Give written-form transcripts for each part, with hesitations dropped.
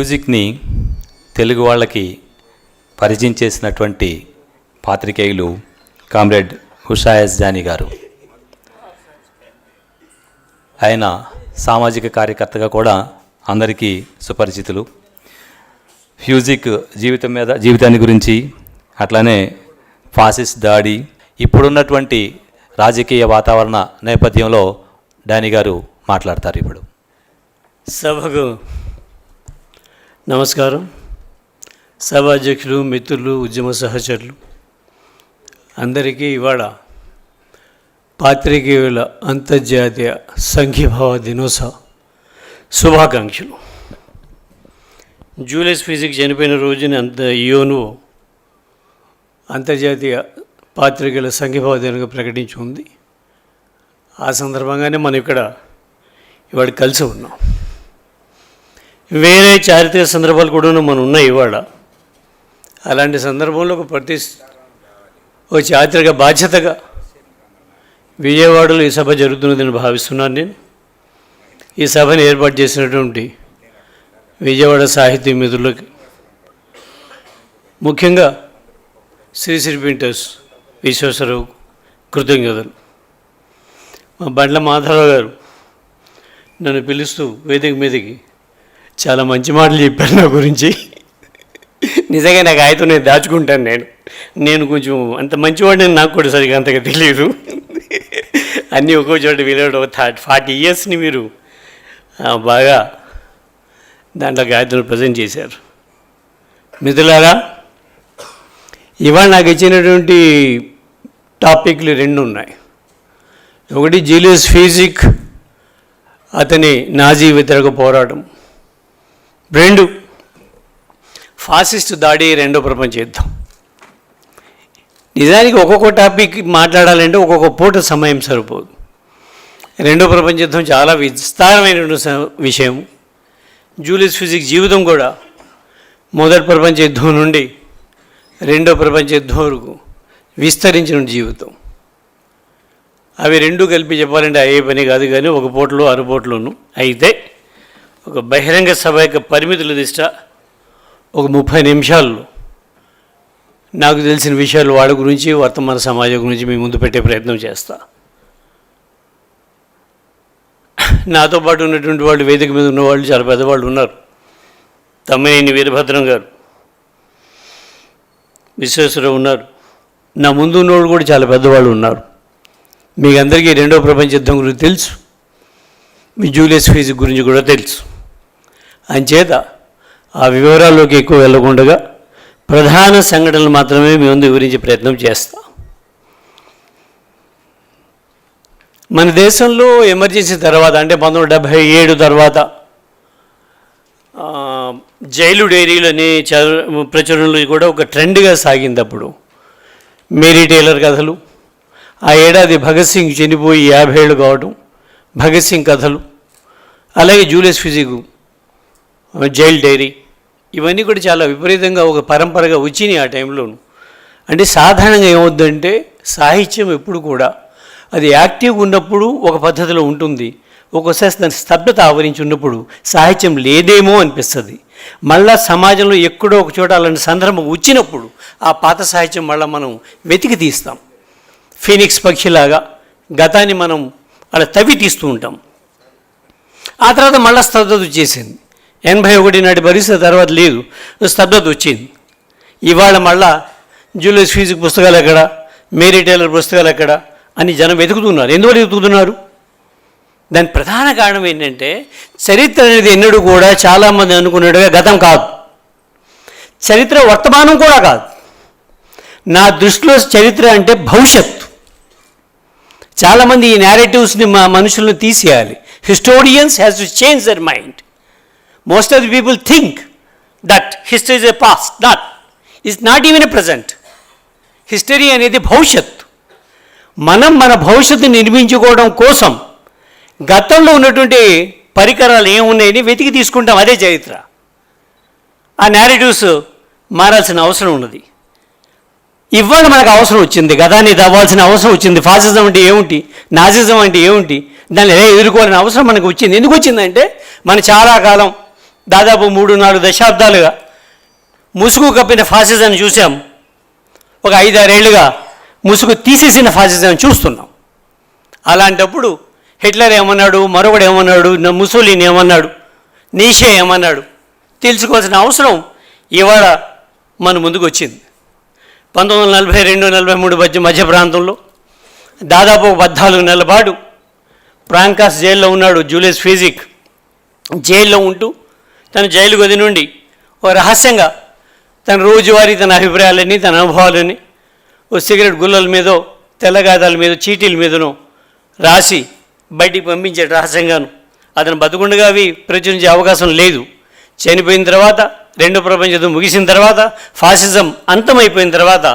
ఫ్యూజిక్ని తెలుగు వాళ్ళకి పరిచయం చేసినటువంటి పాత్రికేయులు కామ్రేడ్ ఉషా ఎస్ జానీ గారు. ఆయన సామాజిక కార్యకర్తగా కూడా అందరికీ సుపరిచితులు. ఫ్యూజిక్ జీవితాన్ని గురించి, అట్లానే ఫాసిస్ట్ దాడి, ఇప్పుడున్నటువంటి రాజకీయ వాతావరణ నేపథ్యంలో డానీ గారు మాట్లాడతారు. ఇప్పుడు సభకు నమస్కారం. సభాధ్యక్షులు, మిత్రులు, ఉద్యమ సహచరులు అందరికీ ఇవాళ పాత్రికేయుల అంతర్జాతీయ సంఘీభావ దినోత్సవ శుభాకాంక్షలు. జూలియస్ ఫీజిక్ చనిపోయిన రోజుని యోను అంతర్జాతీయ పాత్రికేయుల సంఘీభావ దినంగా ప్రకటించి ఉంది. ఆ సందర్భంగానే మనం ఇక్కడ ఇవాళ కలిసి ఉన్నాం. వేరే చారిత్రక సందర్భాలు కూడా మనం ఉన్నాయి ఇవాళ. అలాంటి సందర్భంలో ఒక చారిత్రక బాధ్యతగా విజయవాడలో ఈ సభ జరుగుతున్నదని భావిస్తున్నాను. నేను ఈ సభను ఏర్పాటు చేసినటువంటి విజయవాడ సాహితీ మిత్రులకి, ముఖ్యంగా శ్రీశ్రీ ప్రింటర్స్ విశ్వేశ్వరరావు కృతజ్ఞతలు. మా బండ్ల మాధవరావు గారు నన్ను పిలుస్తూ వేదిక మీదకి చాలా మంచి మాటలు చెప్పారు నా గురించి. నిజంగా నాకు ఆయనతో నేను దాచుకుంటాను. నేను కొంచెం అంత మంచివాడిని నాకు కూడా సరిగా అంతగా తెలియదు. అన్నీ ఒక్కో చోట వినడం. 40 yearsని మీరు బాగా దాంట్లో గాయత్రులు ప్రజెంట్ చేశారు. మిత్రులారా, ఇవాళ నాకు ఇచ్చినటువంటి టాపిక్లు 2 ఉన్నాయి. ఒకటి జూలియస్ ఫీజిక్, అతని నాజీ వ్యతిరేక పోరాటం. 2 ఫాసిస్ట్ దాడి, 2వ ప్రపంచ యుద్ధం. నిజానికి ఒక్కొక్క టాపిక్ మాట్లాడాలంటే ఒక్కొక్క పూట సమయం సరిపోదు. 2వ ప్రపంచ యుద్ధం చాలా విస్తారమైన విషయం. జూలియస్ ఫీజిక్ జీవితం కూడా మొదటి ప్రపంచ యుద్ధం నుండి 2వ ప్రపంచ యుద్ధం వరకు విస్తరించిన జీవితం. అవి 2 కలిపి చెప్పాలంటే అయ్యే పని కాదు, కానీ ఒక పూటలో 6 పూటలోను. అయితే ఒక బహిరంగ సభ యొక్క పరిమితుల దృష్ట్యా ఒక 30 నిమిషాల్లో నాకు తెలిసిన విషయాలు వాళ్ళ గురించి, వర్తమాన సమాజం గురించి మీ ముందు పెట్టే ప్రయత్నం చేస్తా. నాతో పాటు ఉన్నటువంటి వాళ్ళు, వేదిక మీద ఉన్నవాళ్ళు చాలా పెద్దవాళ్ళు ఉన్నారు. తమ్మినేని వీరభద్రం గారు, విశ్వేశ్వరరావు ఉన్నారు. నా ముందు ఉన్నవాళ్ళు కూడా చాలా పెద్దవాళ్ళు ఉన్నారు. మీకు అందరికీ 2వ ప్రపంచ యుద్ధం గురించి తెలుసు, మీ జూలియస్ ఫీజిక్ గురించి కూడా తెలుసు. అంచేత ఆ వివరాల్లోకి ఎక్కువ వెళ్ళకుండా ప్రధాన సంఘటనలు మాత్రమే మీ ముందు వివరించే ప్రయత్నం చేస్తాం. మన దేశంలో ఎమర్జెన్సీ తర్వాత, అంటే 1977 తర్వాత జైలు డైరీలు అనే ప్రచురణలు కూడా ఒక ట్రెండ్గా సాగింది. అప్పుడు మేరీ టైలర్ కథలు, ఆ ఏడాది భగత్ సింగ్ చనిపోయి 50 ఏళ్ళు కావడం, భగత్ సింగ్ కథలు, అలాగే జూలియస్ ఫీజిక్ జైల్ డైరీ, ఇవన్నీ కూడా చాలా విపరీతంగా ఒక పరంపరగా వచ్చినాయి ఆ టైంలోను. అంటే సాధారణంగా ఏమవుద్దంటే సాహిత్యం ఎప్పుడు కూడా అది యాక్టివ్గా ఉన్నప్పుడు ఒక పద్ధతిలో ఉంటుంది. ఒక్కోసారి దాని స్తబ్దత ఆవరించి ఉన్నప్పుడు సాహిత్యం లేదేమో అనిపిస్తుంది. మళ్ళా సమాజంలో ఎక్కడో ఒక చోట అలాంటి సందర్భం వచ్చినప్పుడు ఆ పాత సాహిత్యం మళ్ళీ మనం వెతికి తీస్తాం. ఫీనిక్స్ పక్షిలాగా గతాన్ని మనం అలా తవ్వి తీస్తూ ఉంటాం. ఆ తర్వాత మళ్ళీ స్తబ్దత వచ్చేసింది. 81 నాటి పరిస్థితి తర్వాత లేదు, స్తబ్దత వచ్చింది. ఇవాళ మళ్ళా జూలియస్ ఫీజిక్ పుస్తకాలు ఎక్కడ, మేరీ టైలర్ పుస్తకాలు ఎక్కడ అని జనం వెతుకుతున్నారు. ఎందువల్ల వెతుకుతున్నారు? దాని ప్రధాన కారణం ఏంటంటే చరిత్ర అనేది ఎన్నడూ కూడా చాలామంది అనుకున్నట్టుగా గతం కాదు, చరిత్ర వర్తమానం కూడా కాదు. నా దృష్టిలో చరిత్ర అంటే భవిష్యత్తు. చాలామంది ఈ నేరేటివ్స్ని మనుషులను తీసేయాలి. Historians has to change their mind. Most of the people think that history is a past. It's not even a present. History అనేది భవిష్యత్తు. మనం మన భవిష్యత్తు నిర్మించుకోవడం కోసం గతంలో ఉన్నటువంటి పరికరాలు ఏమున్నాయని వెతికి తీసుకుంటాం. అదే చరిత్ర. ఆ నేరేటివ్స్ మారాల్సిన అవసరం ఉన్నది. ఇవాళ మనకు అవసరం వచ్చింది, గతాన్ని తవ్వాల్సిన అవసరం వచ్చింది. ఫాసిజం అంటే ఏమిటి, నాజిజం అంటే ఏమిటి, దాన్ని ఎలా ఎదుర్కోవాలని అవసరం మనకు వచ్చింది. ఎందుకు వచ్చిందంటే మనం చాలా కాలం దాదాపు 3-4 దశాబ్దాలుగా ముసుగు కప్పిన ఫాసిజాన్ని చూసాం. ఒక 5-6 ఏళ్లుగా ముసుగు తీసేసిన ఫాసిజాన్ని చూస్తున్నాం. అలాంటప్పుడు హిట్లర్ ఏమన్నాడు, మరొకడు ఏమన్నాడు, ముసోలిని ఏమన్నాడు, నీషే ఏమన్నాడు తెలుసుకోవాల్సిన అవసరం ఇవాళ మన ముందుకు వచ్చింది. 1942-43 మధ్య ప్రాంతంలో దాదాపు 14 నెలల పాటు ఫ్రాంకాస్ జైల్లో ఉన్నాడు. జూలియస్ ఫీజిక్ జైల్లో ఉంటూ తన జైలు గది నుండి ఒక రహస్యంగా తన రోజువారీ తన అభిప్రాయాలని, తన అనుభవాలని ఓ సిగరెట్ గుల్లల మీదో, తెల్లగాదాల మీద, చీటీల మీదనో రాసి బయటికి పంపించాడు రహస్యంగాను. అతను బతుకుండగా అవి ప్రచురించే అవకాశం లేదు. చనిపోయిన తర్వాత, రెండో ప్రపంచ యుద్ధం ముగిసిన తర్వాత, ఫాసిజం అంతమైపోయిన తర్వాత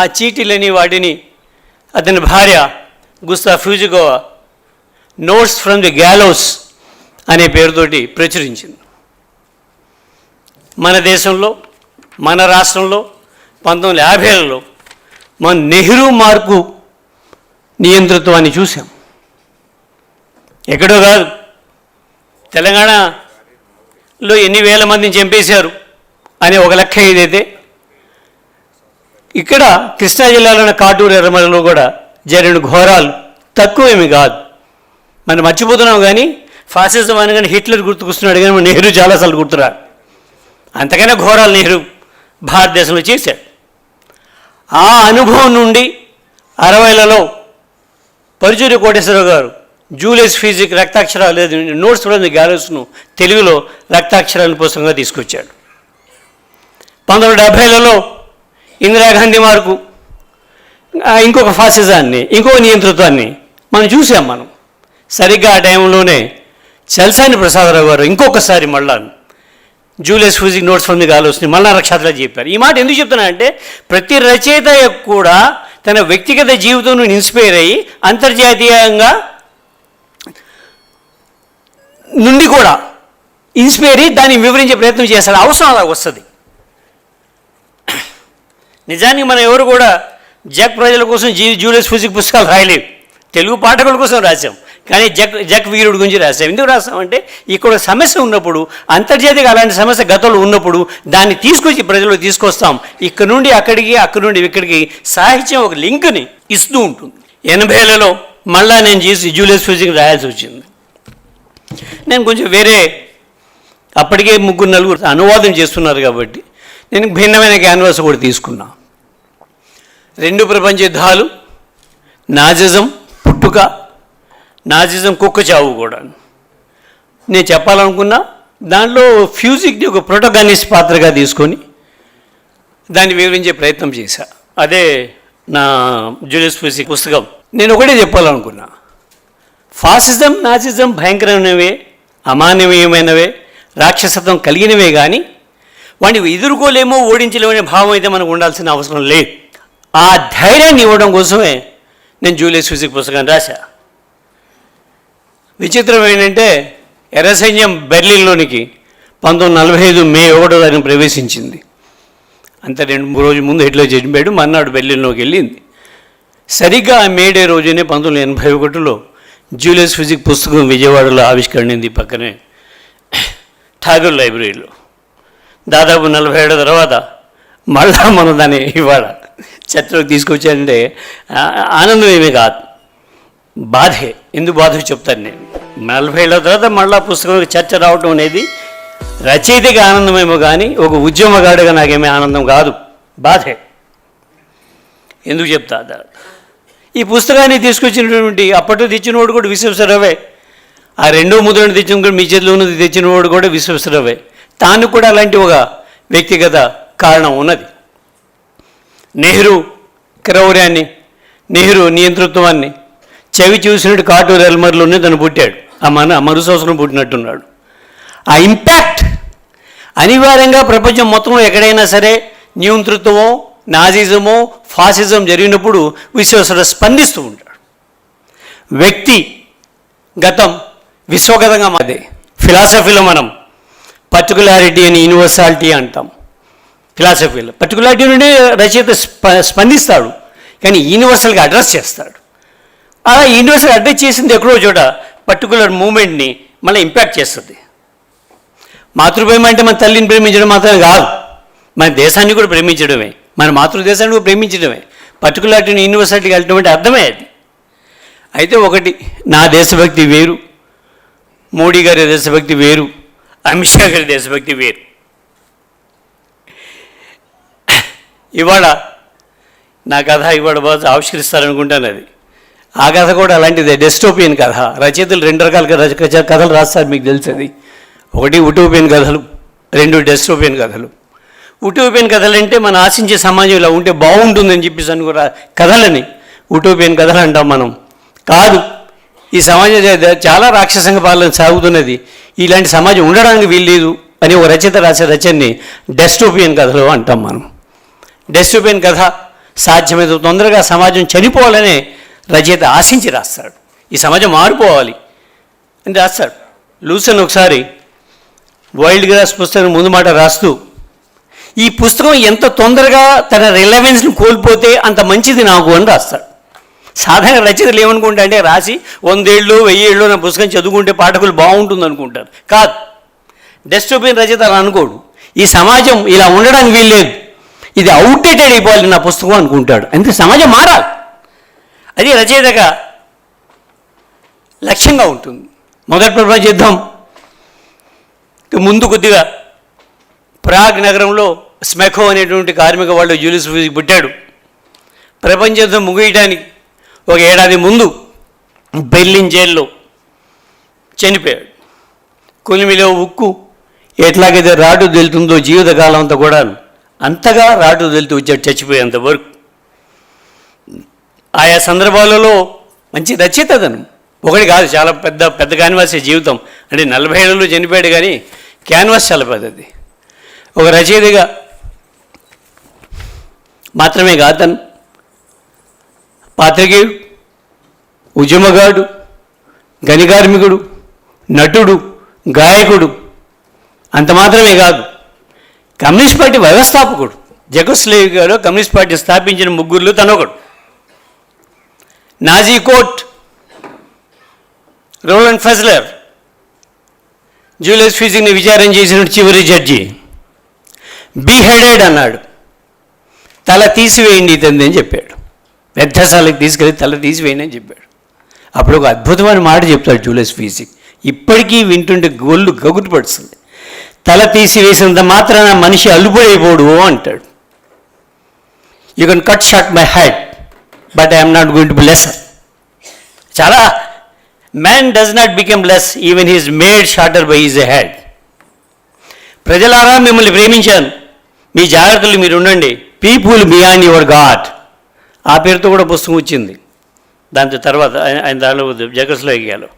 ఆ చీటీలని వాటిని అతని భార్య గుస్తా ఫ్యూజికోవా నోట్స్ ఫ్రమ్ ది గ్యాలోస్ అనే పేరుతోటి ప్రచురించింది. మన దేశంలో, మన రాష్ట్రంలో 1950లలో మన నెహ్రూ మార్కు నియంతృత్వాన్ని చూసాం. ఎక్కడో కాదు, తెలంగాణలో ఎన్ని వేల మందిని చంపేశారు అనే ఒక లెక్క ఏదైతే, ఇక్కడ కృష్ణా జిల్లాలోని కాటూరు ఎర్రమలలో కూడా జరిగిన ఘోరాలు తక్కువేమి కాదు. మనం మర్చిపోతున్నాం. కానీ ఫాసిజం అనగానే హిట్లర్ గుర్తుకొస్తున్నాడు, కానీ నెహ్రూ చాలాసార్లు గుర్తురాడు. అంతకైనా ఘోరాలు నెహ్రూ భారతదేశంలో చేశాడు. ఆ అనుభవం నుండి 60లలో పరుచూరి కోటేశ్వరరావు గారు జూలియస్ ఫీజిక్ రక్తాక్షరాలు లేదు నోట్స్ ఫ్రమ్ ది గ్యాలోస్ను తెలుగులో రక్తాక్షరాలను పుస్తకంగా తీసుకొచ్చాడు. 1970లలో ఇందిరాగాంధీ మార్కు ఇంకొక ఫాసిజాన్ని, ఇంకొక నియంతృత్వాన్ని మనం చూసాం. మనం సరిగ్గా ఆ టైంలోనే చలసాని ప్రసాదరావు గారు ఇంకొకసారి మళ్ళా జూలియస్ ఫీజిక్ నోట్స్ ఫ్రమ్ ది గ్యాలోస్ని మళ్ళా రక్షాత్రా చెప్పారు. ఈ మాట ఎందుకు చెప్తున్నానంటే, ప్రతి రచయిత కూడా తన వ్యక్తిగత జీవితం నుండి ఇన్స్పైర్ అయ్యి అంతర్జాతీయంగా నుండి కూడా ఇన్స్పైర్ అయ్యి దాన్ని వివరించే ప్రయత్నం చేస్తారు. అవసరం అలా వస్తుంది. నిజానికి మనం ఎవరు కూడా జగ్ ప్రజల కోసం జూలియస్ ఫీజిక్ పుస్తకాలు రాయలేవు. తెలుగు పాఠకుల కోసం రాసాం, కానీ జగ్ వీరుడి గురించి రాసాం. ఎందుకు రాసామంటే, ఇక్కడ సమస్య ఉన్నప్పుడు, అంతర్జాతీయ అలాంటి సమస్య గతంలో ఉన్నప్పుడు దాన్ని తీసుకొచ్చి ప్రజలు తీసుకొస్తాం. ఇక్కడ నుండి అక్కడికి, అక్కడి నుండి ఇక్కడికి సాహిత్యం ఒక లింక్ని ఇస్తూ ఉంటుంది. 80లలో మళ్ళా నేను జూలియస్ ఫీజిక్ రాయాల్సి వచ్చింది. నేను కొంచెం వేరే, అప్పటికే 3-4 అనువాదం చేస్తున్నారు కాబట్టి నేను భిన్నమైన క్యాన్వాస్ కూడా తీసుకున్నా. 2 ప్రపంచ యుద్ధాలు, నాజిజం పుట్టుక, నాజిజం కుక్క చావు కూడా నేను చెప్పాలనుకున్నా. దాంట్లో ఫ్యూజిక్ని ఒక ప్రొటోగనిస్ట్ పాత్రగా తీసుకొని దాన్ని వివరించే ప్రయత్నం చేశా. అదే నా జూలియస్ ఫీజిక్ పుస్తకం. నేను ఒకటే చెప్పాలనుకున్నా, ఫాసిజం, నాజిజం భయంకరమైనవే, అమానవీయమైనవే, రాక్షసత్వం కలిగినవే, కానీ వాటిని ఎదుర్కోలేమో, ఓడించలేమనే భావం అయితే మనకు ఉండాల్సిన అవసరం లేదు. ఆ ధైర్యాన్ని ఇవ్వడం కోసమే నేను జూలియస్ ఫీజిక్ పుస్తకాన్ని రాశా. విచిత్రం ఏంటంటే, ఎర్ర సైన్యం బెర్లిన్లోనికి 1945 మే 1 ప్రవేశించింది. అంత 2-3 రోజుల ముందు హిట్లర్ చనిపోయాడు. మర్నాడు బెర్లిన్లోకి వెళ్ళింది. సరిగ్గా ఆ మేడే రోజునే 1981లో జూలియస్ ఫీజిక్ పుస్తకం విజయవాడలో ఆవిష్కరణింది, పక్కనే ఠాగూర్ లైబ్రరీలో. దాదాపు 40 ఏళ్ల తర్వాత మళ్ళా మనం దాన్ని ఇవాళ చర్చలోకి తీసుకొచ్చానంటే ఆనందం ఏమీ కాదు, బాధే. ఎందుకు బాధ చెప్తాను నేను. 40 ఏళ్ల తర్వాత మళ్ళా పుస్తకం చర్చ రావటం అనేది రచయితకి ఆనందమేమో కానీ ఒక ఉద్యమగాడిగా నాకేమీ ఆనందం కాదు, బాధే. ఎందుకు చెప్తా? ఈ పుస్తకాన్ని తీసుకొచ్చినటువంటి అప్పట్లో తెచ్చినవాడు కూడా విశ్వేశ్వరరావే. ఆ 2వ ముద్రను తెచ్చిన కూడా, మీ చేతిలో ఉన్నది తెచ్చినవాడు కూడా విశ్వేశ్వరరావే. తాను కూడా అలాంటి ఒక వ్యక్తిగత కారణం ఉన్నది. నెహ్రూ క్రౌర్యాన్ని, నెహ్రూ నియంతృత్వాన్ని చెవి చూసినట్టు కాటూరు ఎల్మర్లోనే తను పుట్టాడు. మరు సంవత్సరం పుట్టినట్టున్నాడు. ఆ ఇంపాక్ట్ అనివార్యంగా ప్రపంచం మొత్తంలో ఎక్కడైనా సరే నియంతృత్వమో, నాజిజమో, ఫాసిజం జరిగినప్పుడు విశ్వేశ్వరరావు స్పందిస్తూ ఉంటాడు. వ్యక్తి గతం విశ్వగతంగా మాదే. ఫిలాసఫీలో మనం పర్టికులారిటీ అని యూనివర్సాలిటీ అంటాం. ఫిలాసఫీలో పర్టికులారిటీ నుండి రచయిత స్పందిస్తాడు, కానీ యూనివర్సల్గా అడ్రస్ చేస్తాడు. అలా యూనివర్సల్ అడ్రస్ చేసింది ఎక్కడో చోట పర్టికులర్ మూమెంట్ని మళ్ళీ ఇంపాక్ట్ చేస్తుంది. మాతృప్రేమ అంటే మన తల్లిని ప్రేమించడం మాత్రమే కాదు, మన దేశాన్ని కూడా ప్రేమించడమే, మన మాతృదేశాన్ని కూడా ప్రేమించడమే. పర్టికులారిటీ యూనివర్సిటీకి వెళ్ళటం అర్థమే అది. అయితే ఒకటి, నా దేశభక్తి వేరు, మోడీ గారి దేశభక్తి వేరు, అమిత్ షా గారి దేశభక్తి వేరు. ఇవాళ నా కథ ఇవాళ బాగా ఆవిష్కరిస్తారనుకుంటాను. అది ఆ కథ కూడా అలాంటిదే, డెస్టోపియన్ కథ. రచయితలు 2 రకాల కథలు రాస్తారు, మీకు తెలుసది. ఒకటి ఉటోపియన్ కథలు, 2 డెస్టోపియన్ కథలు. ఉటోపియన్ కథలు అంటే మనం ఆశించే సమాజం ఇలా ఉంటే బాగుంటుందని చెప్పేసి అనుకున్న కథలని ఉటోపియన్ కథలు అంటాం మనం. కాదు, ఈ సమాజం చాలా రాక్షసంగా పాలన సాగుతున్నది, ఇలాంటి సమాజం ఉండడానికి వీల్లేదు అని ఒక రచయిత రాసే రచనని డెస్టోపియన్ కథలు అంటాం మనం. డెస్టోపియన్ కథ సాధ్యమైనంత తొందరగా సమాజం చనిపోవాలనే రచయిత ఆశించి రాస్తాడు, ఈ సమాజం మారిపోవాలి అని రాస్తాడు. లూసన్ ఒకసారి వైల్డ్ గ్రాస్ పుస్తకం ముందు మాట రాస్తూ, ఈ పుస్తకం ఎంత తొందరగా తన రిలవెన్స్ని కోల్పోతే అంత మంచిది నాకు అని రాస్తాడు. సాధారణ రచయితలు ఏమనుకుంటా అంటే రాసి 100 ఏళ్ళు 1000 ఏళ్ళు నా పుస్తకం చదువుకుంటే పాఠకులు బాగుంటుంది అనుకుంటారు. కాదు, డెస్టోపియన్ రచయిత అలా అనుకోడు, ఈ సమాజం ఇలా ఉండడానికి వీల్లేదు, ఇది అవుట్డేటెడ్ అయిపోవాలి నా పుస్తకం అనుకుంటాడు. అందుకే సమాజం మారాలి, అది రచయితగా లక్ష్యంగా ఉంటుంది. మొదటి ప్రపంచ యుద్ధం ముందు కొద్దిగా ప్రాగ్ నగరంలో స్మెఖో అనేటువంటి కార్మిక వాళ్ళు జూలియస్ ఫీజిక్ పుట్టాడు. ప్రపంచ యుద్ధం ముగియటానికి 1 ఏడాది ముందు బెర్లిన్ జైల్లో చనిపోయాడు. కొలిమిలో ఉక్కు ఎట్లాగైతే రాటు తెలుతుందో జీవితకాలం అంతా కూడా అంతగా రాటు తెలుతూ వచ్చాడు చచ్చిపోయేంత వరకు. ఆయా సందర్భాలలో మంచి రచయిత అతను, ఒకటి కాదు, చాలా పెద్ద క్యాన్వాసే జీవితం. అంటే 40 ఏళ్ళలో చనిపోయాడు, కానీ క్యాన్వాస్ చాలా పెద్దది. ఒక రచయితగా మాత్రమే కాదు, అతను పాత్రికేయుడు, ఉద్యమగాడు, గని కార్మికుడు, నటుడు, గాయకుడు. అంత మాత్రమే కాదు, కమ్యూనిస్ట్ పార్టీ వ్యవస్థాపకుడు. జెకోస్లోవేకియాలో కమ్యూనిస్ట్ పార్టీ స్థాపించిన 3 తనొకడు. నాజీ కోర్ట్ రోలండ్ ఫెజ్లర్ జూలియస్ ఫీజిక్ని విచారం చేసిన చివరి జడ్జి బీహెడెడ్ అన్నాడు, తల తీసివేయండి ఇతంది అని చెప్పాడు. వ్యర్థశాలకు తీసుకెళ్ళి తల తీసివేయండి అని చెప్పాడు. అప్పుడు ఒక అద్భుతమైన మాట చెప్తాడు జూలియస్ ఫీజిక్, ఇప్పటికీ వింటుంటే గొల్లు గగుటుపడుతుంది. తల తీసివేసినంత మాత్రాన మనిషి అల్లుపడైపోడు అంటాడు. You can cut short my head but I'm not going to be lesser. చాలా man does not become less even he's made shorter by his head. ప్రజలారా మిమ్మల్ని ప్రేమించాను, మీ జాగ్రత్తలు మీరు ఉండండి. పీపుల్ బియాండ్ యువర్ గాడ్, ఆ పేరుతో కూడా పుస్తకం వచ్చింది. దాంతో తర్వాత ఆయన దానిలో జెకోస్లోవేకియాలో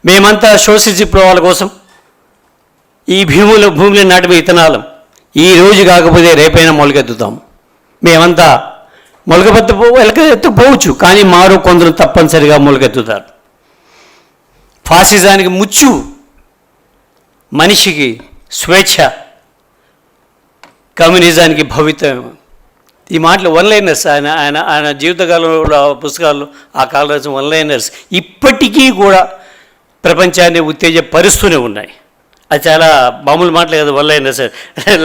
మేమంతా సోషలిస్ట్ విప్లవాల కోసం ఈ భూమిలో నాటిన విత్తనాలం, ఈ రోజు కాకపోతే రేపైనా మొలకెత్తుతాం. మేమంతా మొలకెత్తపోవచ్చు, కానీ మారు కొందరు తప్పనిసరిగా మొలకెత్తుతారు. ఫాసిజానికి ముచ్చు, మనిషికి స్వేచ్ఛ, కమ్యూనిజానికి భవిత్వం. ఈ మాటలు వన్లైనర్స్. ఆయన జీవితకాలంలో పుస్తకాల్లో ఆ కాలం రాసిన వన్లైనర్స్ ఇప్పటికీ కూడా ప్రపంచాన్ని ఉత్తేజపరుస్తూనే ఉన్నాయి. అది చాలా మామూలు మాటలు కదా వన్లైనర్స్.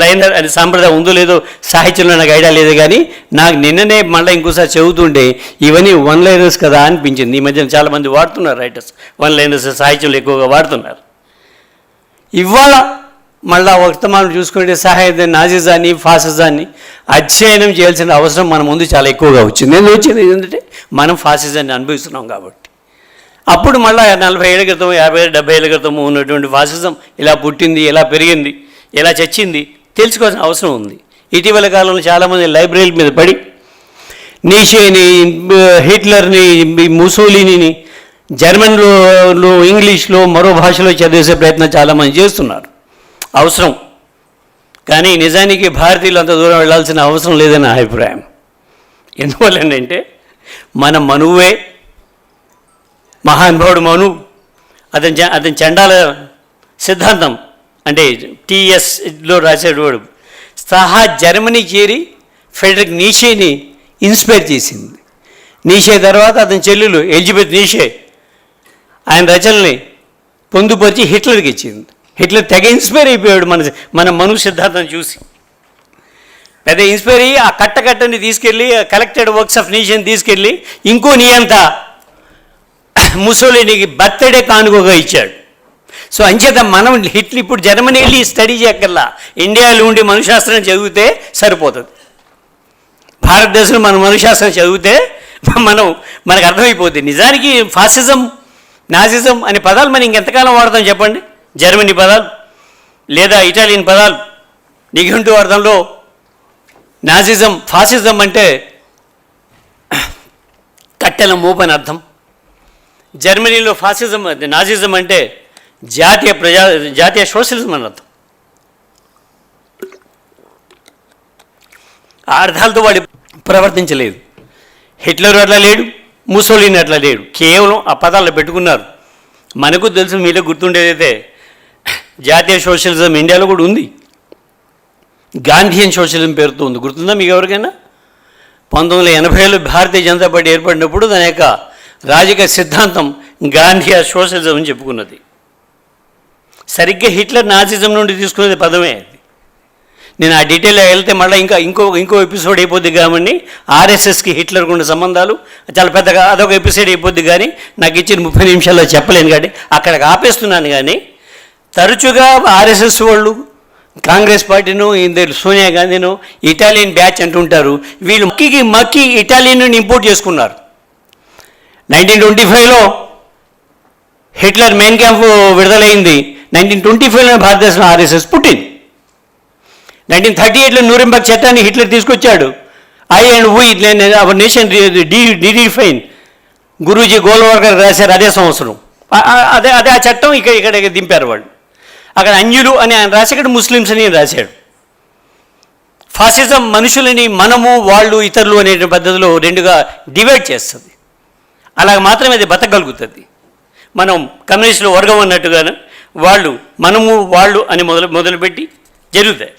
లైనర్ అని సాంప్రదాయం ఉందో లేదో సాహిత్యంలో నాకు ఐడియా లేదు, కానీ నాకు నిన్ననే మళ్ళీ ఇంకోసారి చదువుతుంటే ఇవన్నీ వన్లైనర్స్ కదా అనిపించింది. ఈ మధ్యన చాలామంది వాడుతున్నారు రైటర్స్, వన్లైనర్స్ సాహిత్యంలో ఎక్కువగా వాడుతున్నారు. ఇవాళ మళ్ళా వర్తమానం చూసుకుంటే సాహిత్య నాజిజాన్ని ఫాసిజాన్ని అధ్యయనం చేయాల్సిన అవసరం మన ముందు చాలా ఎక్కువగా వచ్చింది. ఎందుకు వచ్చింది? ఏంటంటే మనం ఫాసిజాన్ని అనుభవిస్తున్నాం కాబట్టి. అప్పుడు మళ్ళీ 40 ఏళ్ళ క్రితం 50 70 ఏళ్ళ క్రితం ఉన్నటువంటి ఫాసిజం ఇలా పుట్టింది, ఎలా పెరిగింది, ఎలా చచ్చింది తెలుసుకోవాల్సిన అవసరం ఉంది. ఇటీవల కాలంలో చాలామంది లైబ్రరీల మీద పడి నీషేని, హిట్లర్ని, ముసోలినీని జర్మన్లో, ఇంగ్లీష్లో, మరో భాషలో చదివేసే ప్రయత్నం చాలామంది చేస్తున్నారు. అవసరం, కానీ నిజానికి భారతీయులు అంత దూరం వెళ్ళాల్సిన అవసరం లేదని నా అభిప్రాయం. ఎందువల్లంటే మన మనువే మహానుభావుడు మను, అతని చండాల సిద్ధాంతం అంటే టీఎస్లో రాసేవాడు సహా జర్మనీ చేరి ఫెడరిక్ నీషేని ఇన్స్పైర్ చేసింది. నీషే తర్వాత అతని చెల్లెలు ఎలిజబెత్ నీషే ఆయన రచనల్ని పొందుపరిచి హిట్లర్కి ఇచ్చింది. హిట్లర్ తెగ ఇన్స్పైర్ అయిపోయాడు మన మను సిద్ధాంతం చూసి. పెద్ద ఇన్స్పైర్ అయ్యి ఆ కట్టని తీసుకెళ్ళి కలెక్టెడ్ వర్క్స్ ఆఫ్ నేషన్ తీసుకెళ్ళి ఇంకో నియంత ముసోలినికి బర్త్డే కానుకగా ఇచ్చాడు. సో అంచేత మనం హిట్లర్ ఇప్పుడు జర్మనీ వెళ్ళి స్టడీ చేయక్కర్లా, ఇండియాలో ఉండి మనుశాస్త్రం చదివితే సరిపోతుంది. భారతదేశంలో మనం మనుశాస్త్రం చదివితే మనకు అర్థమైపోతుంది. నిజానికి ఫాసిజం, నాజిజం అనే పదాలు మనం ఇంకెంతకాలం వాడతాం చెప్పండి? జర్మనీ పదాలు లేదా ఇటాలియన్ పదాలు నిఘంటు అర్థంలో నాజిజం, ఫాసిజం అంటే కట్టెల మోపని అర్థం. జర్మనీలో ఫాసిజం, నాజిజం అంటే జాతీయ సోషలిజం అని అర్థం. ఆ అర్థాలతో వాడు ప్రవర్తించలేదు. హిట్లర్ అట్లా లేడు, ముసోలిని అట్లా లేడు, కేవలం ఆ పదాల్లో పెట్టుకున్నారు. మనకు తెలుసు, మీలో గుర్తుండేదైతే జాతీయ సోషలిజం ఇండియాలో కూడా ఉంది, గాంధీయన్ సోషలిజం పేరుతో ఉంది. గుర్తుందా మీకు ఎవరికైనా? 1980లో భారతీయ జనతా పార్టీ ఏర్పడినప్పుడు దాని యొక్క రాజకీయ సిద్ధాంతం గాంధీయ సోషలిజం అని చెప్పుకున్నది. సరిగ్గా హిట్లర్ నాజిజం నుండి తీసుకునేది పదమే అది. నేను ఆ డీటెయిల్లో వెళ్తే మళ్ళీ ఇంకో ఎపిసోడ్ అయిపోద్ది కాబట్టి ఆర్ఎస్ఎస్కి హిట్లర్కి ఉన్న సంబంధాలు చాలా పెద్దగా అదొక ఎపిసోడ్ అయిపోద్ది. కానీ నాకు ఇచ్చిన 30 నిమిషాల్లో చెప్పలేను కాబట్టి అక్కడికి ఆపేస్తున్నాను. కానీ తరచుగా ఆర్ఎస్ఎస్ వాళ్ళు కాంగ్రెస్ పార్టీను, సోనియా గాంధీను ఇటాలియన్ బ్యాచ్ అంటుంటారు. వీళ్ళు మక్కి ఇటాలియన్ ఇంపోర్ట్ చేసుకున్నారు. 1925లో హిట్లర్ మెయిన్ క్యాంప్ విడుదలైంది. 1925లో భారతదేశంలో ఆర్ఎస్ఎస్ పుట్టింది. 1938లో న్యూరెంబర్గ్ చట్టాన్ని హిట్లర్ తీసుకొచ్చాడు. I and we our nation define Guruji Golwalkar రాశారు అదే సంవత్సరం. అదే ఆ చట్టం ఇక్కడ దింపారు వాళ్ళు. అక్కడ అన్యులు అని ఆయన రాసి, ఇక్కడ ముస్లిమ్స్ అని రాశాడు. ఫాసిజం మనుషులని మనము, వాళ్ళు, ఇతరులు అనే పద్ధతిలో రెండుగా డివైడ్ చేస్తుంది. అలాగ మాత్రమే అది బతకగలుగుతుంది. మనం కమ్యూనిస్టులు వర్గం అన్నట్టుగాను వాళ్ళు, మనము, వాళ్ళు అని మొదలుపెట్టి జరుగుతాయి.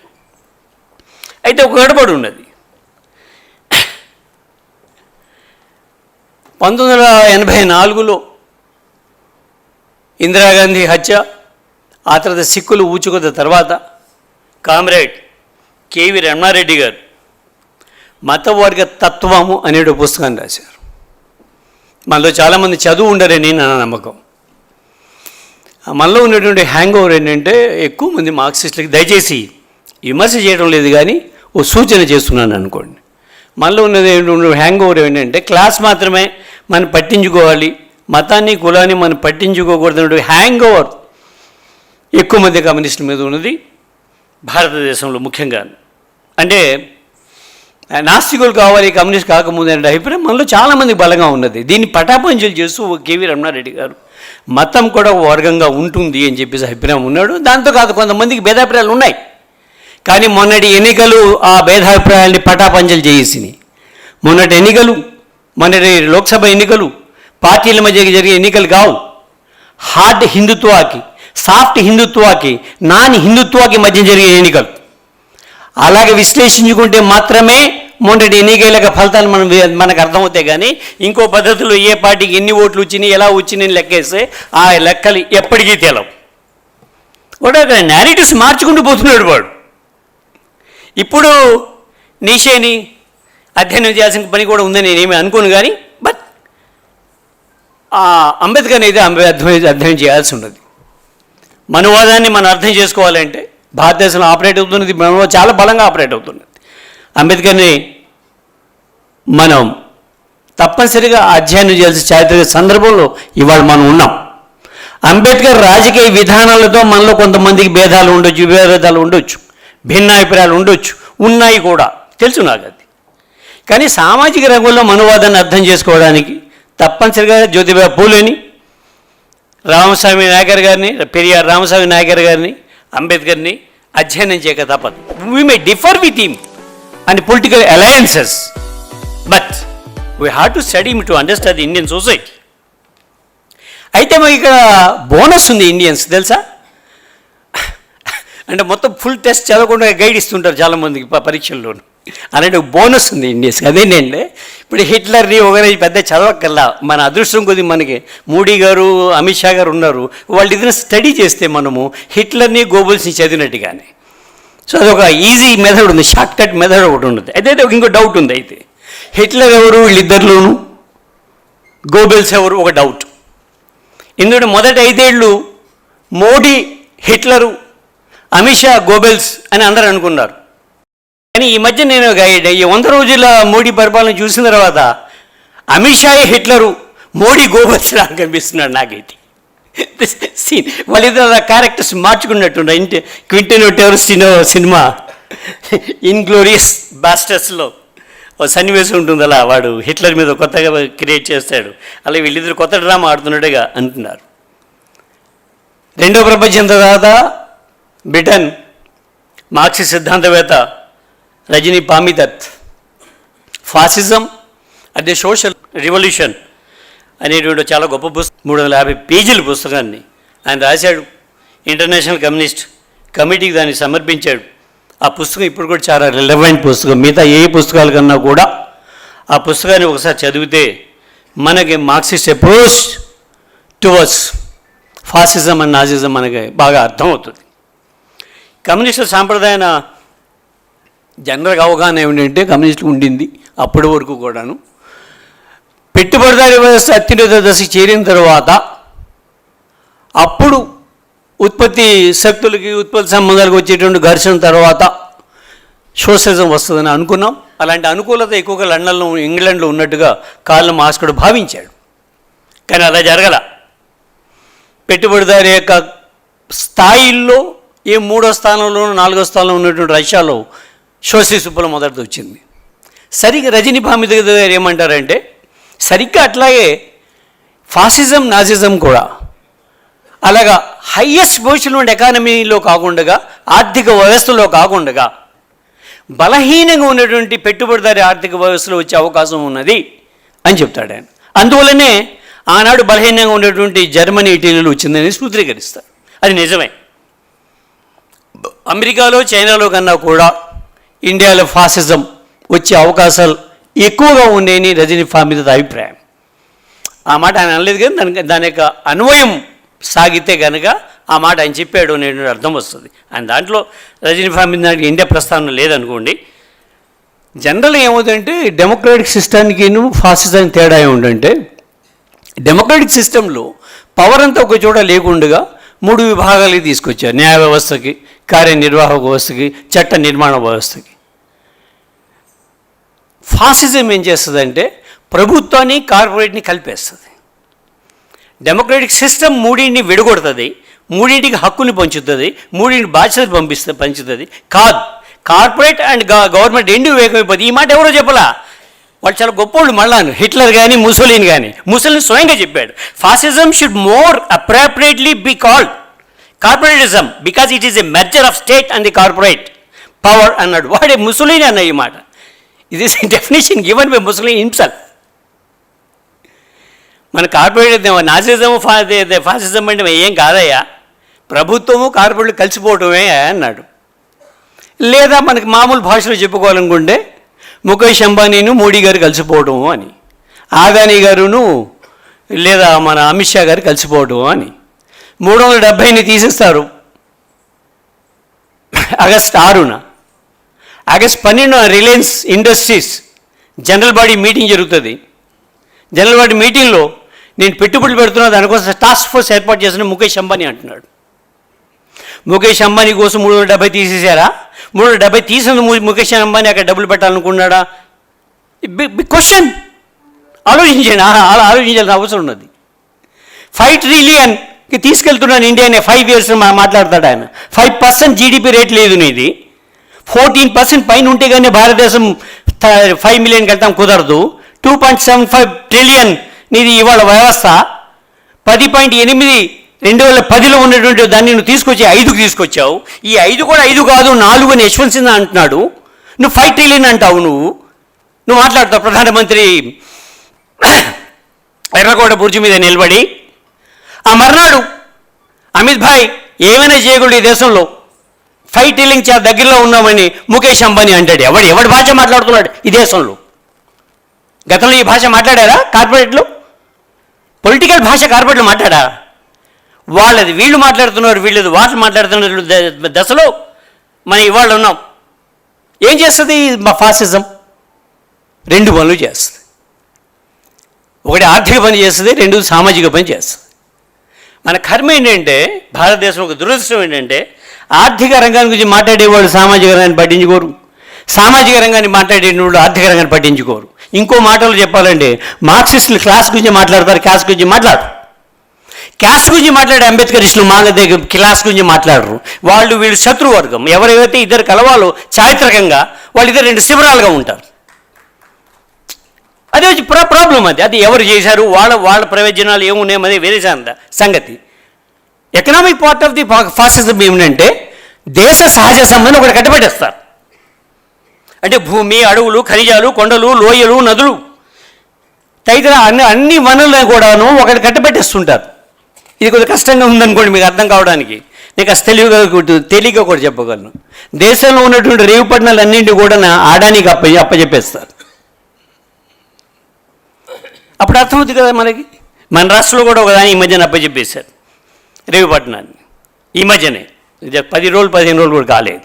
అయితే ఒక గడబడి ఉన్నది. 1984లో ఇందిరాగాంధీ హత్య, ఆ తర్వాత సిక్కులు ఊచుకున్న తర్వాత కామ్రేడ్ కేవి రమణారెడ్డి గారు మతవర్గ తత్వము అనే పుస్తకాన్ని రాశారు. మనలో చాలామంది చదువు ఉండరని నా నమ్మకం. మనలో ఉన్నటువంటి హ్యాంగ్ ఓవర్ ఏంటంటే, ఎక్కువ మంది మార్క్సిస్టులకి, దయచేసి విమర్శ చేయడం లేదు కానీ ఓ సూచన చేస్తున్నాను అనుకోండి, మనలో ఉన్నది హ్యాంగ్ ఓవర్ ఏంటంటే క్లాస్ మాత్రమే మనం పట్టించుకోవాలి, మతాన్ని కులాన్ని మనం పట్టించుకోకూడదు హ్యాంగ్ ఓవర్ ఎక్కువ మంది కమ్యూనిస్టుల మీద ఉన్నది భారతదేశంలో ముఖ్యంగా. అంటే నాస్తికులు కావాలి కమ్యూనిస్ట్ కాకముందు అనే అభిప్రాయం మనలో చాలామంది బలంగా ఉన్నది. దీన్ని పటాపంచలు చేస్తూ కేవీ రమణారెడ్డి గారు మతం కూడా ఒక వర్గంగా ఉంటుంది అని చెప్పేసి అభిప్రాయం ఉన్నాడు. దాంతో కాదు, కొంతమందికి భేదాభిప్రాయాలు ఉన్నాయి. కానీ మొన్నటి ఎన్నికలు ఆ భేదాభిప్రాయాల్ని పటాపంచలు చేసినాయి. మొన్నటి లోక్సభ ఎన్నికలు పార్టీల మధ్య జరిగే ఎన్నికలు కావు. హార్డ్ హిందుత్వాకి, సాఫ్ట్ హిందుత్వాకి, నాన్ హిందుత్వాకి మధ్య జరిగే ఎన్నికలు. అలాగే విశ్లేషించుకుంటే మాత్రమే మొన్నటి ఎన్నికల ఫలితాలు మనకు అర్థమవుతాయి. కానీ ఇంకో పద్ధతిలో ఏ పార్టీకి ఎన్ని ఓట్లు వచ్చినాయి, ఎలా వచ్చినాయి లెక్కేస్తే ఆ లెక్కలు ఎప్పటికీ తేలవు. వాడు అక్కడ నేరేటివ్స్ మార్చుకుంటూ పోతున్నాడు వాడు. ఇప్పుడు నీషేని అధ్యయనం చేయాల్సిన పని కూడా ఉందని నేనేమి అనుకోను. కానీ బట్ అంబేద్కర్ అయితే అధ్యయనం చేయాల్సి ఉన్నది. మనువాదాన్ని మనం అర్థం చేసుకోవాలంటే భారతదేశంలో ఆపరేట్ అవుతున్నది, మనలో చాలా బలంగా ఆపరేట్ అవుతున్నది. అంబేద్కర్ని మనం తప్పనిసరిగా అధ్యయనం చేయాల్సిన చారిత్రక సందర్భంలో ఇవాళ మనం ఉన్నాం. అంబేద్కర్ రాజకీయ విధానాలతో మనలో కొంతమందికి భేదాలు ఉండొచ్చు, భిన్నాభిప్రాయాలు ఉండొచ్చు, ఉన్నాయి కూడా, తెలుసు నాకు అది. కానీ సామాజిక రంగంలో మనువాదాన్ని అర్థం చేసుకోవడానికి తప్పనిసరిగా జ్యోతిబా పూలేని, రామస్వామి నాయకర్ గారిని, పెరియార్ రామస్వామి నాయకర్ గారిని, అంబేద్కర్ని అధ్యయనం చేయక తప్పదు. We may differ with him and political alliances, but we have to study him to understand the Indian society. అయితే మాకు ఇక్కడ బోనస్ ఉంది ఇండియన్స్ తెలుసా. అంటే మొత్తం ఫుల్ టెస్ట్ చదవకుండా గైడ్ ఇస్తుంటారు చాలామందికి పరీక్షల్లోనూ. అలాంటి ఒక బోనస్ ఉంది ఇండియన్స్కి. అదేంటంటే ఇప్పుడు హిట్లర్ని ఒకరి పెద్ద చదవక్కల్లా, మన అదృష్టం కొద్ది మనకి మోడీ గారు అమిత్ షా గారు ఉన్నారు, వాళ్ళు ఏదైనా స్టడీ చేస్తే మనము హిట్లర్ని గోబెల్స్ని చదివినట్టుగానే. సో అదొక ఈజీ మెథడ్ ఉంది, షార్ట్ కట్ మెథడ్ ఒకటి ఉంటుంది. అయితే ఇంకో డౌట్ ఉంది. అయితే హిట్లర్ ఎవరు వీళ్ళిద్దరిలోనూ, గోబెల్స్ ఎవరు ఒక డౌట్. ఎందుకంటే మొదటి 5 ఏళ్ళు మోడీ హిట్లరు, అమిత్ షా గోబెల్స్ అని అందరూ అనుకున్నారు. కానీ ఈ మధ్య నేను ఈ 100 రోజుల మోడీ పరిపాలన చూసిన తర్వాత అమిత్ షా హిట్లరు, మోడీ గోబెల్స్ నాకు కనిపిస్తున్నాడు నాకైతే సీన్. వాళ్ళిద్దరు క్యారెక్టర్స్ మార్చుకున్నట్టున్నారు. క్వింటన్ టెరస్టినో సినిమా ఇన్గ్లోరియస్ బాస్టర్స్లో సన్నివేశం ఉంటుంది, అలా వాడు హిట్లర్ మీద కొత్తగా క్రియేట్ చేస్తాడు. అలా వీళ్ళిద్దరు కొత్త డ్రామా ఆడుతున్నట్టుగా అంటున్నారు. రెండో ప్రపంచం తర్వాత బ్రిటన్ మార్క్సిస్ట్ సిద్ధాంతవేత్త Rajani Palme Dutt fascism at the social revolution అనేటువంటి చాలా గొప్ప పుస్తకం, 350 పేజీల పుస్తకాన్ని ఆయన రాశాడు. ఇంటర్నేషనల్ కమ్యూనిస్ట్ కమిటీకి దాన్ని సమర్పించాడు. ఆ పుస్తకం ఇప్పుడు కూడా చాలా రిలవెంట్ పుస్తకం. మిగతా ఏ పుస్తకాల కన్నా కూడా ఆ పుస్తకాన్ని ఒకసారి చదివితే మనకి Marxist approach towards fascism and Nazism మనకి బాగా అర్థమవుతుంది. కమ్యూనిస్టు సాంప్రదాయాన జనరల్గా అవగాహన ఏమిటంటే, కమ్యూనిస్టులు ఉండింది అప్పటి వరకు కూడాను పెట్టుబడిదారీ వ్యవస్థ అత్యున్నత దశకి చేరిన తర్వాత అప్పుడు ఉత్పత్తి శక్తులకి ఉత్పత్తి సంబంధాలకు వచ్చేటువంటి ఘర్షణ తర్వాత సోషలిజం వస్తుందని అనుకున్నాం. అలాంటి అనుకూలత ఎక్కువగా లండన్లో ఇంగ్లాండ్లో ఉన్నట్టుగా కార్ల్ మార్క్స్ కూడా భావించాడు. కానీ అలా జరగల. పెట్టుబడిదారి యొక్క స్థాయిల్లో 3వ స్థానంలోనూ 4వ స్థానంలో ఉన్నటువంటి రష్యాలో సోషలిస్ట్ విప్లవం మొదటి వచ్చింది. సరిగ్గా రజనీ పామిదత్ గారు ఏమంటారంటే, సరిగ్గా అట్లాగే ఫాసిజం నాజిజం కూడా అలాగా హయ్యెస్ట్ పొజిషన్ ఉన్న ఎకానమీలో కాకుండా, ఆర్థిక వ్యవస్థలో కాకుండా బలహీనంగా ఉన్నటువంటి పెట్టుబడిదారి ఆర్థిక వ్యవస్థలో వచ్చే అవకాశం ఉన్నది అని చెప్తాడు ఆయన. అందువల్లనే ఆనాడు బలహీనంగా ఉన్నటువంటి జర్మనీ, ఇటలీలో వచ్చిందని సూత్రీకరిస్తారు. అది నిజమే. అమెరికాలో చైనాలో కన్నా కూడా ఇండియాలో ఫాసిజం వచ్చే అవకాశాలు ఎక్కువగా ఉన్నాయని రజనీ పామిదత్ అభిప్రాయం. ఆ మాట ఆయన అనలేదు, కానీ దాని యొక్క అన్వయం సాగితే కనుక ఆ మాట ఆయన చెప్పాడు అనేటువంటి అర్థం వస్తుంది. ఆయన దాంట్లో రజనీ పామిదత్ ఇండియా ప్రస్తావన లేదనుకోండి. జనరల్గా ఏమవుతుందంటే, డెమోక్రాటిక్ సిస్టానికి ఫాసిజానికి తేడా ఏమిటంటే, డెమోక్రాటిక్ సిస్టంలో పవర్ అంతా ఒక చోట లేకుండా 3 విభాగాలకి తీసుకొచ్చారు. న్యాయ వ్యవస్థకి, కార్యనిర్వాహక వ్యవస్థకి, చట్ట నిర్మాణ వ్యవస్థకి. ఫాసిజం ఏం చేస్తుందంటే ప్రభుత్వాన్ని, కార్పొరేట్ని కలిపేస్తుంది. డెమోక్రాటిక్ సిస్టమ్ 3ని విడగొడుతుంది, 3కి హక్కుని పంచుతుంది, 3కి బాధ్యతలు పంచుతుంది. కాదు, కార్పొరేట్ అండ్ గవర్నమెంట్ 2 ఏకమైపోతుంది. ఈ మాట ఎవరో చెప్పలా, వాళ్ళు చాలా గొప్పోళ్ళు. మళ్ళా హిట్లర్ కానీ ముసోలిని కానీ, ముసోలిని స్వయంగా చెప్పాడు, fascism should more appropriately be called కార్పొరేటిజం because it is a merger of state and the corporate power అన్నాడు. వాడే ముసోలిని అన్న ఈ మాట. ఇది definition given by Mussolini himself. మన కార్పొరేట్ నాజిజం ఫాసిజం అంటే ఏం కాదయ్యా, ప్రభుత్వము కార్పొరేట్లు కలిసిపోవటమే అన్నాడు. లేదా మనకి మామూలు భాషలో చెప్పుకోవాలనుకుంటే ముఖేష్ అంబానీను మోడీ గారు కలిసిపోవటం అని, ఆదానీ గారును లేదా మన అమిత్ షా గారు కలిసిపోవటం అని. 370ని తీసేస్తారు ఆగస్ట్ 6న. ఆగస్ట్ 12న Reliance Industries general body meeting జరుగుతుంది. జనరల్ బాడీ మీటింగ్లో నేను పెట్టుబడులు పెడుతున్నా, దానికోసం టాస్క్ ఫోర్స్ ఏర్పాటు చేసిన ముఖేష్ అంబానీ అంటున్నాడు. ముఖేష్ అంబానీ కోసం 370 తీసేశారా? 370 తీసిన ముఖేష్ అంబానీ అక్కడ డబ్బులు పెట్టాలనుకున్నాడా? Big question. ఆలోచించండి, అలా ఆలోచించాల్సిన అవసరం ఉన్నది. 5 ట్రిలియన్కి తీసుకెళ్తున్నాను ఇండియానే 5 years మాట్లాడతాడు ఆయన. 5% జీడిపి రేట్ లేదు నీది, 14% పైన ఉంటే కానీ భారతదేశం 5 million వెళ్తాం కుదరదు. 2.75 trillion నీది ఇవాళ వ్యవస్థ. 10.8 2010లో ఉన్నటువంటి దాన్ని నువ్వు తీసుకొచ్చి 5కి తీసుకొచ్చావు. ఈ 5 కూడా 5 కాదు 4 అని యశ్వంత్ సిన్హా అంటున్నాడు. నువ్వు 5 trillion అంటావు. నువ్వు మాట్లాడతావు. ప్రధానమంత్రి ఎర్రకోట బుర్జి మీద నిలబడి ఆ మర్నాడు అమిత్ భాయ్ ఏమైనా చేయకూడదు ఈ దేశంలో, ఫైట్ డీలింగ్ చాలా దగ్గరలో ఉన్నామని ముఖేష్ అంబానీ అంటాడు. ఎవడి భాష మాట్లాడుతున్నాడు ఈ దేశంలో? గతంలో ఈ భాష మాట్లాడారా కార్పొరేట్లో? పొలిటికల్ భాష కార్పొరేట్లు మాట్లాడా? వాళ్ళది వీళ్ళు మాట్లాడుతున్నారు, వీళ్ళది వాళ్ళు మాట్లాడుతున్నారు దశలో మనం ఇవాళ ఉన్నాం. ఏం చేస్తుంది మా ఫాసిజం? రెండు పనులు చేస్తుంది. ఒకటి ఆర్థిక పని చేస్తుంది, రెండు సామాజిక పని చేస్తుంది. మన కర్మ ఏంటంటే, భారతదేశం ఒక దురదృష్టం ఏంటంటే, ఆర్థిక రంగాన్ని గురించి మాట్లాడేవాళ్ళు సామాజిక రంగాన్ని పట్టించుకోరు, సామాజిక రంగాన్ని మాట్లాడేవాళ్ళు ఆర్థిక రంగాన్ని పట్టించుకోరు. ఇంకో మాటలు చెప్పాలంటే, మార్క్సిస్టులు క్లాస్ గురించి మాట్లాడతారు, క్యాస్ట్ గురించి మాట్లాడరు. క్యాస్ట్ గురించి మాట్లాడే అంబేద్కరిస్టులు మా దగ్గర క్లాస్ గురించి మాట్లాడరు. వీళ్ళు శత్రువర్గం. ఎవరైతే ఇద్దరు కలవాలో చారిత్రకంగా వాళ్ళిద్దరు రెండు శిబిరాలుగా ఉంటారు. అదే ప్రాబ్లం. అది ఎవరు చేశారు, వాళ్ళ ప్రయోజనాలు ఏమున్నాయన్నది వేరే సంగతి. Economic part of the fascism ఏమిటంటే, దేశ సహజ సంబంధం ఒకటి కట్టబెట్టేస్తారు. అంటే భూమి, అడవులు, ఖనిజాలు, కొండలు, లోయలు, నదులు తదితర అన్ని వనరులను కూడాను ఒకటి కట్టబెట్టేస్తుంటారు. ఇది కొద్దిగా కష్టంగా ఉందనుకోండి మీకు అర్థం కావడానికి. నేను అసలు తెలియక కూడా చెప్పగలను. దేశంలో ఉన్నటువంటి రేవు పట్టణాలు అన్నింటి కూడా ఆడానికి అప్పచెప్పేస్తారు. అప్పుడు అర్థమవుతుంది కదా మనకి. మన రాష్ట్రంలో కూడా ఒకదాని ఈ మధ్యన అప్పచెప్పేశారు రేవుపట్నాన్ని. ఈ మధ్యనే 10 రోజులు 15 రోజులు కూడా కాలేదు.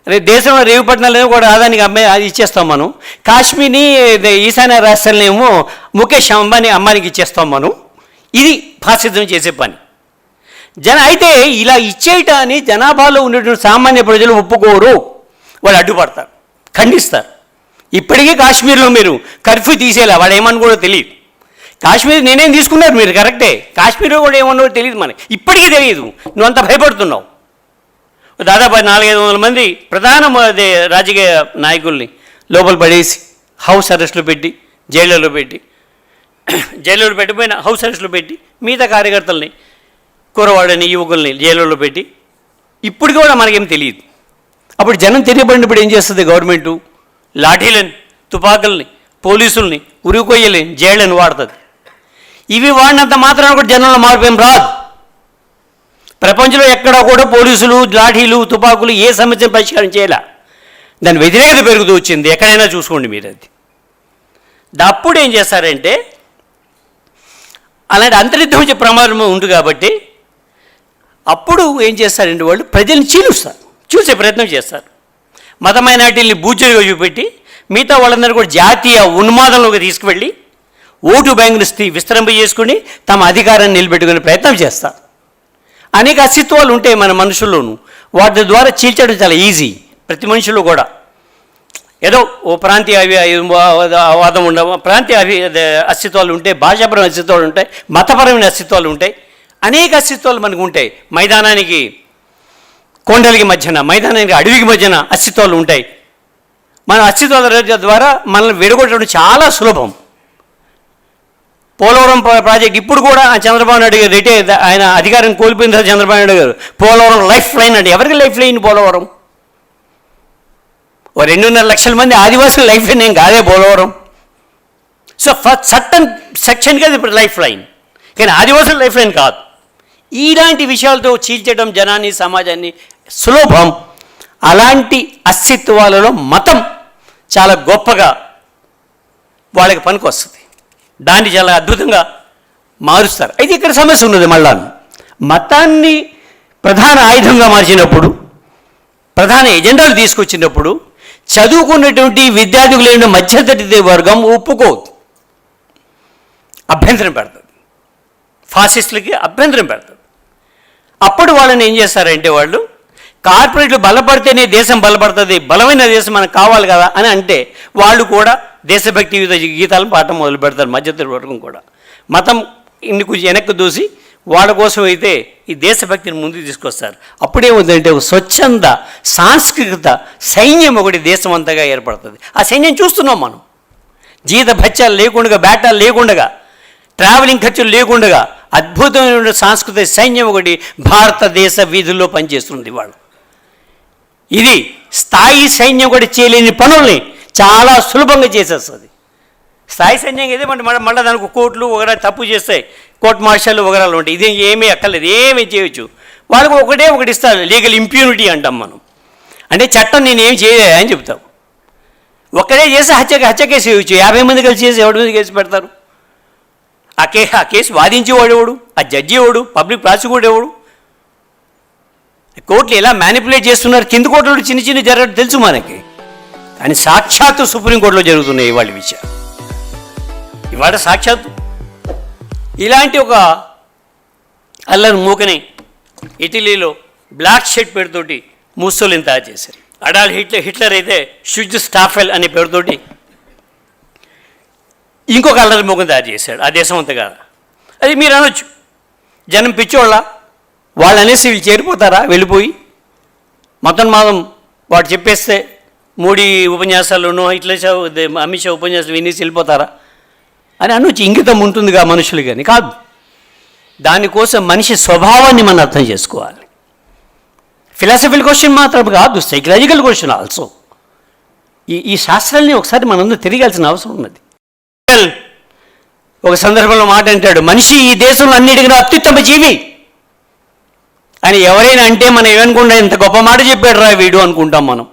అదే దేశంలో రేవుపట్నాలు కూడా ఆదానికి అది ఇచ్చేస్తాం మనం. కాశ్మీర్ని ఈశాన్య రాష్ట్రాలనేమో ముఖేష్ అంబానీకి ఇచ్చేస్తాం మనం. ఇది ఫాసిజం చేసే పని. అయితే ఇలా ఇచ్చేయటాన్ని జనాభాలో ఉన్నటువంటి సామాన్య ప్రజలు ఒప్పుకోరు. వాళ్ళు అడ్డుపడతారు, ఖండిస్తారు. ఇప్పటికీ కాశ్మీర్లో మీరు కర్ఫ్యూ తీసేలా వాడు ఏమని కూడా తెలియదు. కాశ్మీర్ నేనేం తీసుకున్నారు మీరు కరెక్టే. కాశ్మీర్లో కూడా ఏమన్నా తెలియదు మనకి, ఇప్పటికీ తెలియదు. నువ్వు అంత భయపడుతున్నావు. దాదాపు 400-500 మంది ప్రధాన రాజకీయ నాయకుల్ని లోపల పడేసి హౌస్ అరెస్టులు పెట్టి జైళ్ళలో పెట్టిపోయిన హౌస్ అరెస్టులు పెట్టి మిగతా కార్యకర్తల్ని, కురవాడని, యువకుల్ని జైళ్ళలో పెట్టి ఇప్పటికి కూడా మనకేం తెలియదు. అప్పుడు జనం తెలియబడినప్పుడు ఏం చేస్తుంది గవర్నమెంటు? లాఠీలని, తుపాకుల్ని, పోలీసుల్ని, ఉరికొయ్యని, జైళ్ళని వాడుతుంది. ఇవి వాడినంత మాత్రాన కూడా జనంలో మార్పు ఏం రాదు. ప్రపంచంలో ఎక్కడా కూడా పోలీసులు, లాఠీలు, తుపాకులు ఏ సమస్యను పరిష్కారం చేయాల. దాని వ్యతిరేకత పెరుగుతూ వచ్చింది. ఎక్కడైనా చూసుకోండి మీరు. అది అప్పుడు ఏం చేస్తారంటే, అలాంటి అంతరిద్ధం వచ్చే ప్రమాదం ఉంది కాబట్టి అప్పుడు ఏం చేస్తారంటే వాళ్ళు ప్రజల్ని చూసే ప్రయత్నం చేస్తారు. మత మైనార్టీల్ని బూచలుగా చూపెట్టి మిగతా వాళ్ళందరూ కూడా జాతీయ ఉన్మాదంలోకి తీసుకువెళ్ళి ఓటు బ్యాంకుని విస్తరింపజేసుకుని తమ అధికారాన్ని నిలబెట్టుకునే ప్రయత్నం చేస్తారు. అనేక అస్తిత్వాలు ఉంటాయి మన మనుషుల్లోనూ. వాటి ద్వారా చీల్చడం చాలా ఈజీ. ప్రతి మనుషులు కూడా ఏదో ఓ ప్రాంతీయ వాదం ప్రాంతీయ అస్తిత్వాలు ఉంటాయి, భాషాపరమైన అస్తిత్వాలు ఉంటాయి, మతపరమైన అస్తిత్వాలు ఉంటాయి. అనేక అస్తిత్వాలు మనకు ఉంటాయి. మైదానానికి కొండలకి మధ్యన, మైదానానికి అడవికి మధ్యన అస్తిత్వాలు ఉంటాయి. మన అస్తిత్వాల ద్వారా మనల్ని విడగొట్టడం చాలా సులభం. పోలవరం ప్రాజెక్ట్ ఇప్పుడు కూడా చంద్రబాబు నాయుడు గారు ఆయన అధికారం కోల్పోయిన తర్వాత చంద్రబాబు నాయుడు గారు పోలవరం లైఫ్ లైన్ అంటే ఎవరికి లైఫ్ లైన్ పోలవరం? ఓ 2.5 లక్షల మంది ఆదివాసుల లైఫ్ లైన్ ఏం కాదే పోలవరం. సో ఫస్ట్ సర్టన్ సెక్షన్కి అది లైఫ్ లైన్, కానీ ఆదివాసుల లైఫ్ లైన్ కాదు. ఇలాంటి విషయాలతో చీల్చడం జనాన్ని, సమాజాన్ని సులభం. అలాంటి అస్తిత్వాలలో మతం చాలా గొప్పగా వాళ్ళకి పనికి వస్తుంది. దాన్ని చాలా అద్భుతంగా మారుస్తారు. అయితే ఇక్కడ సమస్య ఉన్నది. మళ్ళా మతాన్ని ప్రధాన ఆయుధంగా మార్చినప్పుడు, ప్రధాన ఎజెండాలు తీసుకొచ్చినప్పుడు చదువుకున్నటువంటి విద్యార్థులు మధ్యతరగతి వర్గం ఒప్పుకోదు, అభ్యంతరం పెడతారు. ఫాసిస్టులకి అభ్యంతరం పెడతారు. అప్పుడు వాళ్ళని ఏం చేస్తారంటే, వాళ్ళు కార్పొరేట్లు బలపడితేనే దేశం బలపడుతుంది, బలమైన దేశం మనకు కావాలి కదా అని అంటే వాళ్ళు కూడా దేశభక్తి గీతాలను పాడటం మొదలు పెడతారు. మధ్యతరగతి వర్గం కూడా మతం ఇందుకు వెనక్కి దూసి వాళ్ళ కోసం అయితే ఈ దేశభక్తిని ముందుకు తీసుకొస్తారు. అప్పుడేముందంటే ఒక స్వచ్ఛంద సాంస్కృతిక సైన్యం ఒకటి దేశం అంతగా ఏర్పడుతుంది. ఆ సైన్యం చూస్తున్నాం మనం. జీత భత్యాలు లేకుండా, బ్యాటాలు లేకుండా, ట్రావెలింగ్ ఖర్చులు లేకుండా అద్భుతమైన సాంస్కృతిక సైన్యం ఒకటి భారతదేశ వీధుల్లో పనిచేస్తుంది వాళ్ళు. ఇది స్థాయి సైన్యం కూడా చేయలేని పనుల్ని చాలా సులభంగా చేసేస్తుంది. స్థాయి సైన్యం అయితే మళ్ళీ దానికి కోర్టులు ఒకరా తప్పు చేస్తాయి, కోర్టు మార్షాలు ఒకరాలు ఉంటాయి. ఇది ఏమీ అక్కర్లేదు, ఏమీ చేయవచ్చు. వాళ్ళకు ఒకటి ఇస్తారు, లీగల్ ఇంప్యూనిటీ అంటాం మనం. అంటే చట్టం నేనేం చేయలే అని చెప్తావు. ఒక్కడే చేసి హత్య కేసు వేయచ్చు. 50 మంది కలిసి చేసి ఎవరి మీద కేసు పెడతారు? ఆ కేసు వాదించేవాడు ఎవడు? ఆ జడ్జి ఎవడు? పబ్లిక్ ప్రాసిక్యూటర్ ఎవడు? కోర్టులు ఎలా మ్యానిపులేట్ చేస్తున్నారు? కింద కోర్టులో చిన్న చిన్న జరగడం తెలుసు మనకి, కానీ సాక్షాత్తు సుప్రీంకోర్టులో జరుగుతున్నాయి ఇవాళ విషయాలు. ఇవాళ సాక్షాత్తు ఇలాంటి ఒక అల్లరి మూకని ఇటలీలో బ్లాక్ షర్ట్ పేరుతోటి ముస్సోలిని తయారు చేశారు. అడాల్ హిట్లర్ అయితే షుజ్ స్టాఫెల్ అనే పేరుతోటి ఇంకొక అల్లరి మూకని తయారు చేశాడు. ఆ దేశం అంతా కాదు. అది మీరు అనొచ్చు, జనం పిచ్చోళ్ళ వాళ్ళు అనేసి వీళ్ళు చేరిపోతారా? వెళ్ళిపోయి మొత్తం మాదం వాడు చెప్పేస్తే మోడీ ఉపన్యాసాలను అమిత్ షా ఉపన్యాసాలు వినేసి వెళ్ళిపోతారా అని అనొచ్చు. ఇంగితం ఉంటుందిగా మనుషులు, కానీ కాదు. దానికోసం మనిషి స్వభావాన్ని మనం అర్థం చేసుకోవాలి. ఫిలాసఫికల్ క్వశ్చన్ మాత్రం కాదు, సైకలాజికల్ క్వశ్చన్ ఆల్సో. ఈ శాస్త్రాన్ని ఒకసారి మనందరూ తిరగాల్సిన అవసరం ఉన్నది. ఒక సందర్భంలో మాట అంటాడు, మనిషి ఈ దేశంలో అన్నిటికన్నా అత్యుత్తమ జీవి అని ఎవరైనా అంటే మనం ఏమనుకుంటా, ఇంత గొప్ప మాట చెప్పాడు రా వీడు అనుకుంటాం మనం.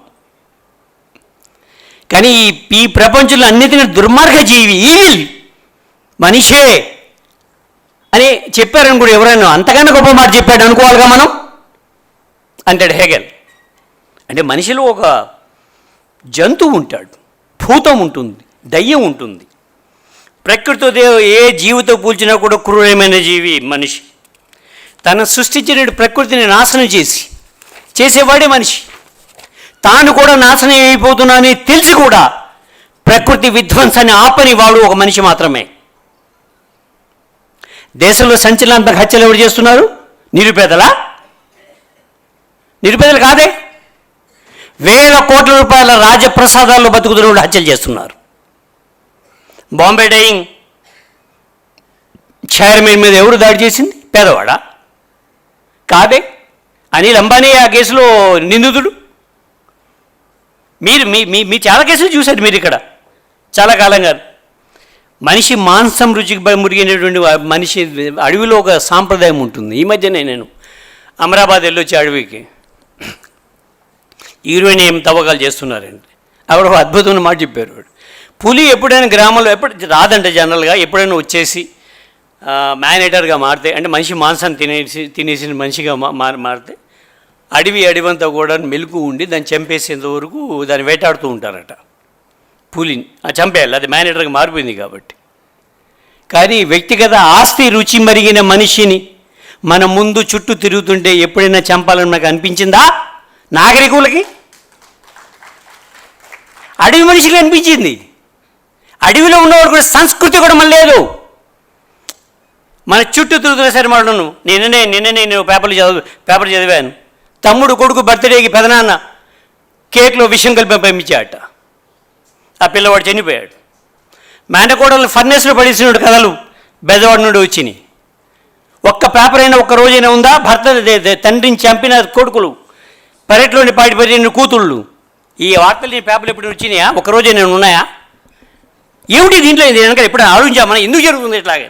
కానీ ఈ ప్రపంచంలో అన్నిటికన్నా దుర్మార్గ జీవి ఈవిల్ మనిషే అని చెప్పారనుకో ఎవరైనా, అంతకన్నా గొప్ప మాట చెప్పాడు అనుకోవాలిగా మనం అంటాడు హెగెల్. అంటే మనిషిలో ఒక జంతువు ఉంటాడు, భూతం ఉంటుంది, దయ్యం ఉంటుంది. ప్రకృతితో ఏ జీవితో పూల్చినా కూడా క్రూరమైన జీవి మనిషి. తను సృష్టించిన ప్రకృతిని నాశనం చేసేవాడే మనిషి. తాను కూడా నాశనం అయిపోతున్నా అని తెలిసి కూడా ప్రకృతి విధ్వంసాన్ని ఆపని వాడు ఒక మనిషి మాత్రమే. దేశంలో సంచలనాత్మక హత్యలు ఎవరు చేస్తున్నారు? నిరుపేదలు కాదే. వేల కోట్ల రూపాయల రాజప్రసాదాల్లో బతుకుతున్న హత్యలు చేస్తున్నారు. బాంబే డైయింగ్ చైర్మన్ మీద ఎవరు దాడి చేసింది? పేదవాడా? కాదే. అనిల్ అంబానీ ఆ కేసులో నిందితుడు. మీ చాలా కేసులు చూశారు మీరు ఇక్కడ చాలా కాలంగా. మనిషి మాంసం రుచికి మురిగినటువంటి మనిషి అడవిలో ఒక సాంప్రదాయం ఉంటుంది. ఈ మధ్యనే నేను అమరాబాద్ వెళ్ళొచ్చి అడవికి హీరోయిన్ తవ్వకాలు చేస్తున్నారండి. ఆవిడ ఒక అద్భుతమైన మాట చెప్పారు. పులి ఎప్పుడైనా గ్రామంలో రాదంటే జనరల్గా ఎప్పుడైనా వచ్చేసి మేనేటర్గా మారితే, అంటే మనిషి మాంసాన్ని తినేసిన మనిషిగా మారితే అడవంతా కూడా మెలుకు ఉండి దాన్ని చంపేసేంత వరకు దాన్ని వేటాడుతూ ఉంటారట పులిని. చంపేయాలి, అది మేనేటర్గా మారిపోయింది కాబట్టి. కానీ వ్యక్తిగత ఆస్తి రుచి మరిగిన మనిషిని మన ముందు చుట్టూ తిరుగుతుంటే ఎప్పుడైనా చంపాలని నాకు అనిపించిందా? నాగరికులకి అడవి మనిషికి అనిపించింది. అడవిలో ఉన్నవాడు కూడా సంస్కృతి కూడా మన లేదు. మన చుట్టూ తిరుగుతున్నా సరే మాటను నిన్ననే నేను పేపర్ చదివాను. తమ్ముడు కొడుకు బర్త్డేకి పెదనాన్న కేక్లో విషం కలిపి పంపించాడట. ఆ పిల్లవాడు చనిపోయాడు. మేనకోడలు ఫర్నేస్లో పడేసినాడు కథలు బెజవాడ నుండి వచ్చినాయి. ఒక్క పేపర్ అయినా ఒక్క రోజైనా ఉందా? భర్త తండ్రిని చంపిన కొడుకులు, పెరట్లోని పాడిపడిన కూతుళ్ళు, ఈ వార్తలు పేపర్లు ఎప్పుడు వచ్చినాయా? ఒక్కరోజైనా ఉన్నాయా? ఏమిటి దీంట్లో? ఇది వెనక ఎప్పుడు ఆలోచించామన్నా ఎందుకు జరుగుతుంది ఇట్లాగే?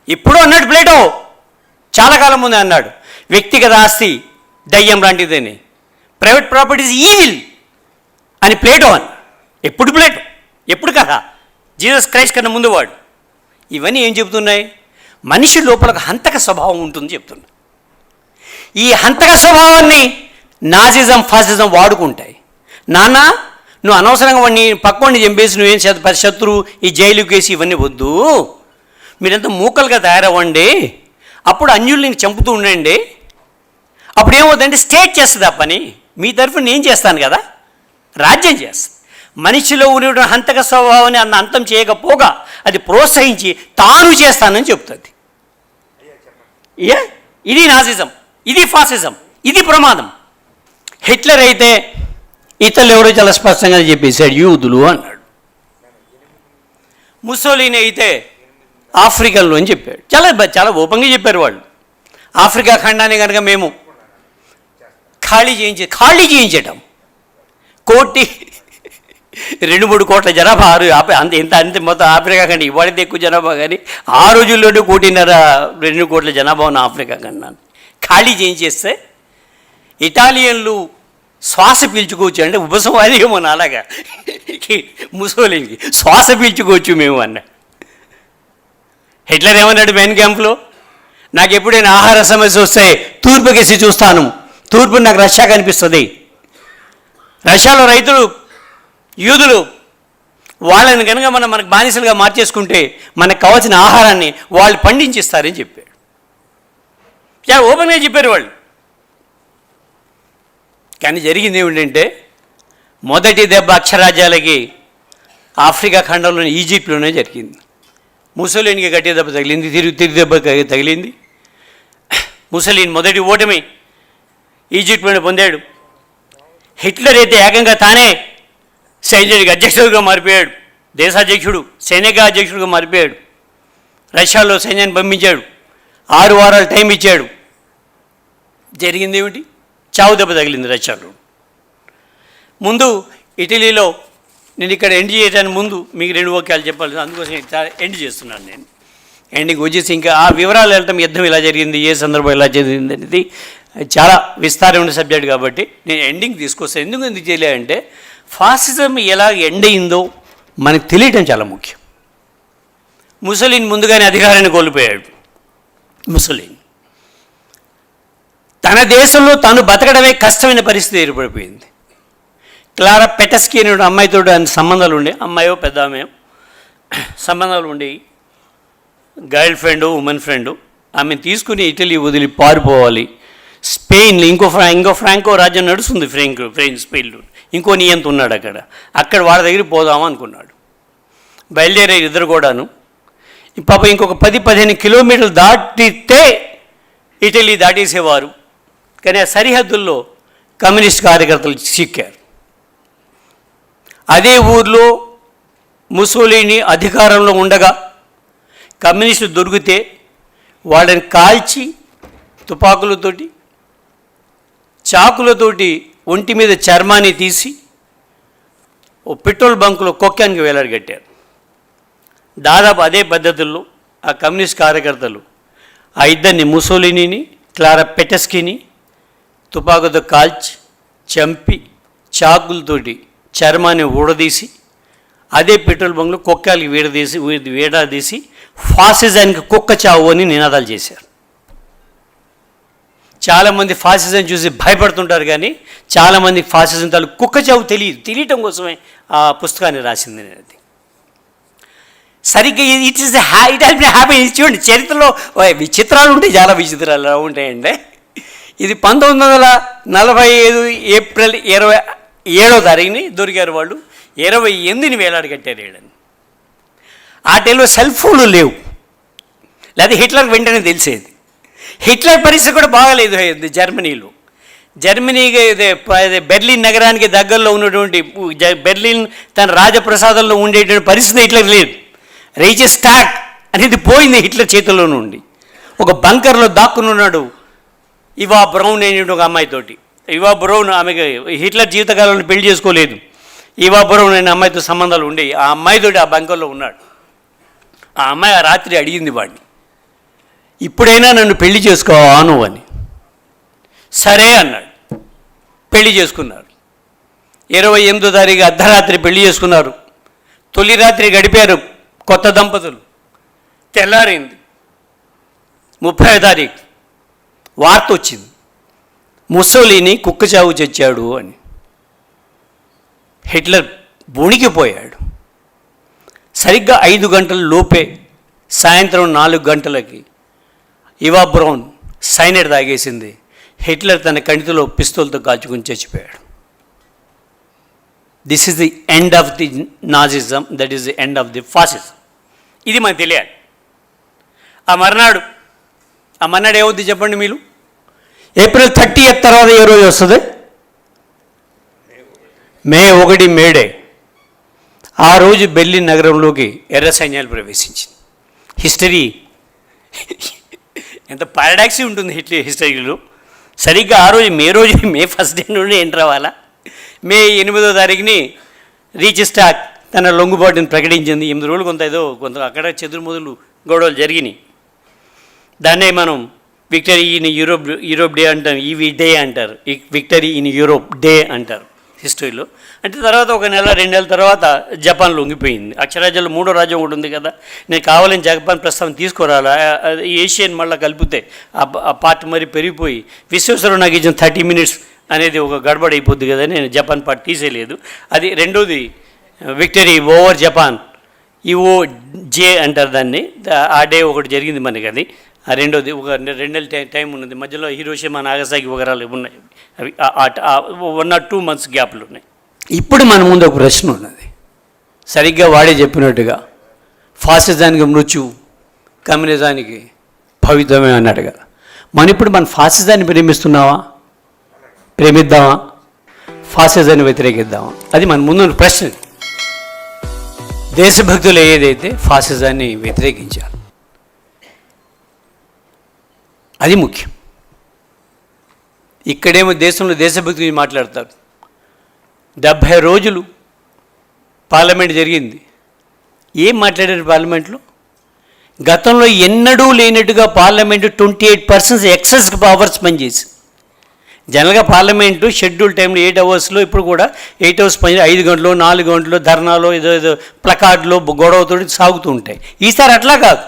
ఇప్పుడు అన్నాడు ప్లేటో, చాలా కాలం ముందే అన్నాడు, వ్యక్తిగత ఆస్తి దయ్యం లాంటిదని, ప్రైవేట్ ప్రాపర్టీస్ ఈవిల్ అని ప్లేటో అని. ఎప్పుడు ప్లేటో? ఎప్పుడు కదా? జీసస్ క్రైస్ట్ కన్నా ముందు వాడు. ఇవన్నీ ఏం చెబుతున్నాయి? మనిషి లోపల ఒక హంతక స్వభావం ఉంటుంది చెప్తున్నా. ఈ హంతక స్వభావాన్ని నాజిజం ఫాసిజం వాడుకుంటాయి. నాన్న నువ్వు అనవసరంగా వాడిని పక్కోడిని చంపేసి నువ్వేం శత్రువు, ఈ జైలుకి వేసి ఇవన్నీ వద్దు, మీరంతా మూకలుగా తయారవ్వండి, అప్పుడు అన్యుల్ని చంపుతూ ఉండండి. అప్పుడు ఏమవుతుందంటే స్టేట్ చేస్తుంది ఆ పని, మీ తరఫున నేను చేస్తాను కదా, రాజ్యం చేస్తుంది. మనిషిలో ఉన్న హంతక స్వభావాన్ని అంతం చేయకపోగా అది ప్రోత్సహించి తాను చేస్తానని చెప్తుంది. ఇది నాజిజం, ఇది ఫాసిజం, ఇది ప్రమాదం. హిట్లర్ అయితే ఇతరులు ఎవరో చాలా స్పష్టంగా చెప్పేశాడు, యూదులు అన్నాడు. ముస్సోలిని అయితే ఆఫ్రికన్లు అని చెప్పాడు. చాలా ఓపెన్గా చెప్పారు వాళ్ళు. ఆఫ్రికా ఖండాన్ని కనుక మేము ఖాళీ చేయించటం, 2-3 కోట్ల జనాభా, అంత మొత్తం ఆఫ్రికా ఖండం ఇవాళ ఎక్కువ జనాభా, కానీ ఆ రోజుల్లోనే 1.5-2 కోట్ల జనాభా ఉన్న ఆఫ్రికా ఖండాన్ని ఖాళీ చేయించేస్తే ఇటాలియన్లు శ్వాస పీల్చుకోవచ్చు అంటే ఉపసంహారి ఏమో అలాగా ముసోలినికి శ్వాస పీల్చుకోవచ్చు మేము అన్న. హిట్లర్ ఏమన్నాడు మెయిన్ క్యాంప్లో, నాకు ఎప్పుడైనా ఆహార సమస్య వస్తే తూర్పుకేసి చూస్తాను, తూర్పు నాకు రష్యా కనిపిస్తుంది. రష్యాలో రైతులు యూదులు వాళ్ళని కనుక మనకు బానిసలుగా మార్చేసుకుంటే మనకు కావాల్సిన ఆహారాన్ని వాళ్ళు పండించిస్తారని చెప్పాడు. చాలా ఓపెన్గా చెప్పారు వాళ్ళు. కానీ జరిగింది ఏమిటంటే మొదటి దెబ్బ అక్షరాజ్యాలకి ఆఫ్రికా ఖండంలోని ఈజిప్ట్లోనే జరిగింది. ముసోలినికి గట్టి దెబ్బ తగిలింది, తిరిగి దెబ్బ తగిలింది. ముసలిన్ మొదటి ఓటమి ఈజిప్ట్లోనే పొందాడు. హిట్లర్ అయితే ఏకంగా తానే సైన్యానికి అధ్యక్షుడిగా మారిపోయాడు, దేశాధ్యక్షుడు సైనిక అధ్యక్షుడిగా మారిపోయాడు. రష్యాలో సైన్యాన్ని పంపించాడు, 6 వారాలు టైం ఇచ్చాడు. జరిగింది ఏమిటి? చావు దెబ్బ తగిలింది రష్యాలో. ముందు ఇటలీలో, నేను ఇక్కడ ఎండ్ చేయడానికి ముందు మీకు 2 వాక్యాలు చెప్పాలి, అందుకోసం ఎండ్ చేస్తున్నాను నేను. ఎండింగ్ వచ్చేసి ఇంకా ఆ వివరాలు వెళ్ళటం, యుద్ధం ఇలా జరిగింది, ఏ సందర్భం ఎలా జరిగింది అనేది చాలా విస్తారమైన సబ్జెక్ట్ కాబట్టి నేను ఎండింగ్ తీసుకొస్తాను. ఎందుకు తెలియాలంటే ఫాసిజం ఎలా ఎండ్ అయిందో మనకు తెలియటం చాలా ముఖ్యం. ముసలిన్ ముందుగానే అధికారాన్ని కోల్పోయాడు. ముసలిన్ తన దేశంలో తాను బతకడమే కష్టమైన పరిస్థితి ఏర్పడిపోయింది. క్లారా పెటస్కీ అనే అమ్మాయితో ఆయన సంబంధాలు ఉండే, అమ్మాయో పెద్ద ఆమె సంబంధాలు ఉండేవి, గర్ల్ ఫ్రెండు ఉమెన్ ఫ్రెండు. ఆమెను తీసుకుని ఇటలీ వదిలి పారిపోవాలి. స్పెయిన్లో ఇంకో ఫ్రాంకో రాజ్యం నడుస్తుంది, స్పెయిన్లో ఇంకో నియంత ఉన్నాడు అక్కడ వాళ్ళ దగ్గరికి పోదామా అనుకున్నాడు. బయలుదేరే ఇద్దరు కూడాను. పాప ఇంకొక 10-15 కిలోమీటర్లు దాటితే ఇటలీ దాటేసేవారు. కానీ ఆ సరిహద్దుల్లో కమ్యూనిస్ట్ కార్యకర్తలు చిక్కారు. అదే ఊర్లో ముసోలిని అధికారంలో ఉండగా కమ్యూనిస్టులు దొరికితే వాళ్ళని కాల్చి తుపాకులతోటి చాకులతోటి ఒంటి మీద చర్మాన్ని తీసి ఓ పెట్రోల్ బంకులో కొక్కానికి వేలాడగట్టారు. దాదాపు అదే పద్ధతుల్లో ఆ కమ్యూనిస్ట్ కార్యకర్తలు ఆ ఇద్దరిని, ముసోలినీని క్లారా పెటస్కీని తుపాకుతో కాల్చి చంపి చాకులతోటి చర్మాన్ని ఊడదీసి అదే పెట్రోల్ బంకులో కుక్కలకి వేడాదీసి ఫాసిజానికి కుక్క చావు అని నినాదాలు చేశారు. చాలామంది ఫాసిజం చూసి భయపడుతుంటారు, కానీ చాలామంది ఫాసిజం తాలూ కుక్క చావు తెలియటం కోసమే ఆ పుస్తకాన్ని రాసింది నేను. అది సరిగ్గా ఇట్ హాస్ బీన్ హ్యాపీ. చూడండి, చరిత్రలో విచిత్రాలు ఉంటాయి, చాలా విచిత్రాలు ఉంటాయండి. ఇది 1945 ఏప్రిల్ 27వ తారీఖుని దొరికారు వాళ్ళు. 28ని వేలాడగట్టారు వీళ్ళని. ఆ టైంలో సెల్ ఫోన్లు లేవు, లేదా హిట్లర్ వెంటనే తెలిసేది. హిట్లర్ పరిస్థితి కూడా బాగాలేదు జర్మనీలో. బెర్లిన్ నగరానికి దగ్గరలో ఉన్నటువంటి బెర్లిన్ తన రాజప్రసాదంలో ఉండేటువంటి పరిస్థితి హిట్లర్ లేదు. రైచెస్టాగ్ అనేది పోయింది హిట్లర్ చేతుల్లో నుండి. ఒక బంకర్లో దాక్కుని ఉన్నాడు ఇవా బ్రౌన్ అనే ఒక అమ్మాయితోటి. ఇవా బ్రౌన్ ఆమెకి హిట్లర్ జీవితకాలంలో పెళ్లి చేసుకోలేదు. ఇవా బ్రౌన్ అనే అమ్మాయితో సంబంధాలు ఉండేవి. ఆ అమ్మాయితోటి ఆ బంకర్లో ఉన్నాడు. ఆ అమ్మాయి ఆ రాత్రి అడిగింది వాడిని, ఇప్పుడైనా నన్ను పెళ్లి చేసుకోవాను అని. సరే అన్నాడు. పెళ్లి చేసుకున్నారు. 28వ తారీఖు అర్ధరాత్రి పెళ్లి చేసుకున్నారు. తొలి రాత్రి గడిపారు కొత్త దంపతులు. తెల్లారింది 30వ తారీఖు వార్త వచ్చింది, ముసోలిని కుక్క చావు చచ్చాడు అని. హిట్లర్ వణికిపోయాడు. సరిగ్గా 5 గంటల లోపే సాయంత్రం 4 గంటలకి ఇవా బ్రౌన్ సైనైడ్ తాగేసింది. హిట్లర్ తన కణితిలో పిస్తోల్తో కాల్చుకుని చచ్చిపోయాడు. This is the end of the Nazism, that is the end of the fascism. ఇది మనకు తెలియాలి. ఆ మర్నాడు ఏమవుద్ది చెప్పండి మీరు? ఏప్రిల్ 30th తర్వాత ఏ రోజు వస్తుంది? మే 1 మేడే. ఆ రోజు బెర్లిన్ నగరంలోకి ఎర్ర సైన్యాలు ప్రవేశించింది. హిస్టరీ ఎంత పారాడాక్సీ ఉంటుంది హిస్టరీలో. సరిగ్గా ఆ రోజు మే 1st డే నుండి ఎంటర్ అవ్వాలా. మే 8వ తారీఖుని రీచెస్టాగ్ తన లొంగుబాటుని ప్రకటించింది. 8 రోజులు కొంత అక్కడ చెదురుమొదలు గొడవలు జరిగినాయి. దాన్నే మనం విక్టరీ ఇన్ యూరోప్ డే అంటారు, ఈవీ డే అంటారు, విక్టరీ ఇన్ యూరోప్ డే అంటారు హిస్టరీలో. అంటే తర్వాత ఒక నెల 2 నెలల తర్వాత జపాన్ లొంగిపోయింది. అక్షరాజ్యాలు 3వ రాజ్యం ఒకటి ఉంది కదా, నేను కావాలని జపాన్ ప్రస్తావన తీసుకురాలా, ఏషియన్ మళ్ళీ కలిపితే ఆ పార్ట్ మరి పెరిగిపోయి విశ్వేశ్వరరావు నాకు ఇచ్చిన 30 మినిట్స్ అనేది ఒక గడబడ అయిపోద్ది కదా, నేను జపాన్ పార్ట్ తీసేయలేదు. అది రెండోది విక్టరీ ఓవర్ జపాన్, ఈఓ జే అంటారు దాన్ని. ఆ డే ఒకటి జరిగింది మనకి. అది ఆ రెండోది ఒక 2 నెలల టైం ఉన్నది, మధ్యలో హీరోషిమా నాగసాకి వగరాలు ఉన్నాయి, అవి 1 or 2 months గ్యాప్లు ఉన్నాయి. ఇప్పుడు మన ముందు ఒక ప్రశ్న ఉన్నది, సరిగ్గా వాడే చెప్పినట్టుగా ఫాసిజానికి మృత్యువు, కమ్యూనిజానికి భవితమే అన్నట్టుగా. ఇప్పుడు మన ఫాసిజాన్ని ప్రేమిద్దామా, ఫాసిజాన్ని వ్యతిరేకిద్దామా? అది మన ముందున్న ప్రశ్న. దేశభక్తులు ఏదైతే ఫాసిజాన్ని వ్యతిరేకించారు, అది ముఖ్యం. ఇక్కడేమో దేశంలో దేశభక్తి గురించి మాట్లాడతారు. 70 రోజులు పార్లమెంట్ జరిగింది, ఏం మాట్లాడారు పార్లమెంట్లో? గతంలో ఎన్నడూ లేనట్టుగా పార్లమెంటు 28% ఎక్సెస్ పవర్స్ పనిచేసి. జనరల్గా పార్లమెంటు షెడ్యూల్ టైంలో 8 hours, ఇప్పుడు కూడా 8 hours పని, 5 గంటలు 4 గంటలు ధర్నాలో ఏదో ప్లకార్డులో గొడవతో సాగుతూ ఉంటాయి. ఈసారి అట్లా కాదు,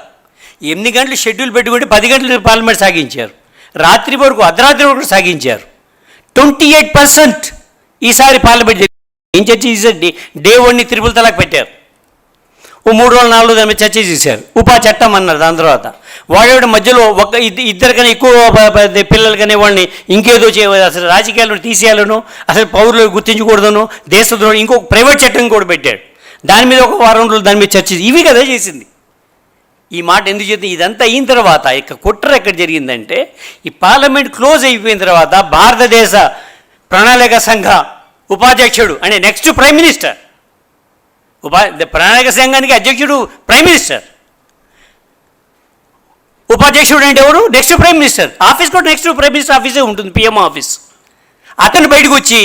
8 గంటలు షెడ్యూల్ పెట్టుకుంటే 10 గంటలు పార్లమెంట్ సాగించారు, రాత్రి వరకు అర్ధరాత్రి వరకు సాగించారు. 28% ఈసారి పార్లమెంట్ ఏం చర్చ చేశారు? డే 1ని త్రిపుల్ తలాక్ పెట్టారు, ఓ 3 రోజులు 4 రోజులు దాని మీద చర్చ చేశారు. ఉపా చట్టం అన్నారు. దాని తర్వాత వాడేవాడు మధ్యలో ఇద్దరికన్నా ఎక్కువ పిల్లలు కానీ వాళ్ళని ఇంకేదో అసలు రాజకీయాలను తీసేయాలను, అసలు పౌరులు గుర్తించకూడదను, దేశద్రోహి ఇంకొక ప్రైవేట్ చట్టం కూడా పెట్టాడు. దాని మీద ఒక 1 వారం రోజులు దాని మీద చర్చ, ఇవి కదా చేసింది. ఈ మాట ఎందుకు చెప్తే, ఇదంతా అయిన తర్వాత ఇక కుట్ర ఎక్కడ జరిగిందంటే, ఈ పార్లమెంట్ క్లోజ్ అయిపోయిన తర్వాత భారతదేశ ప్రణాళిక సంఘ ఉపాధ్యక్షుడు అంటే నెక్స్ట్ ప్రైమ్ మినిస్టర్, ప్రణాళిక సంఘానికి అధ్యక్షుడు ప్రైమ్ మినిస్టర్, ఉపాధ్యక్షుడు అంటే ఎవరు? Next prime minister. ఆఫీస్ కూడా నెక్స్ట్ ప్రైమ్ మినిస్టర్ ఆఫీసే ఉంటుంది, పిఎం ఆఫీస్. అతను బయటకు వచ్చి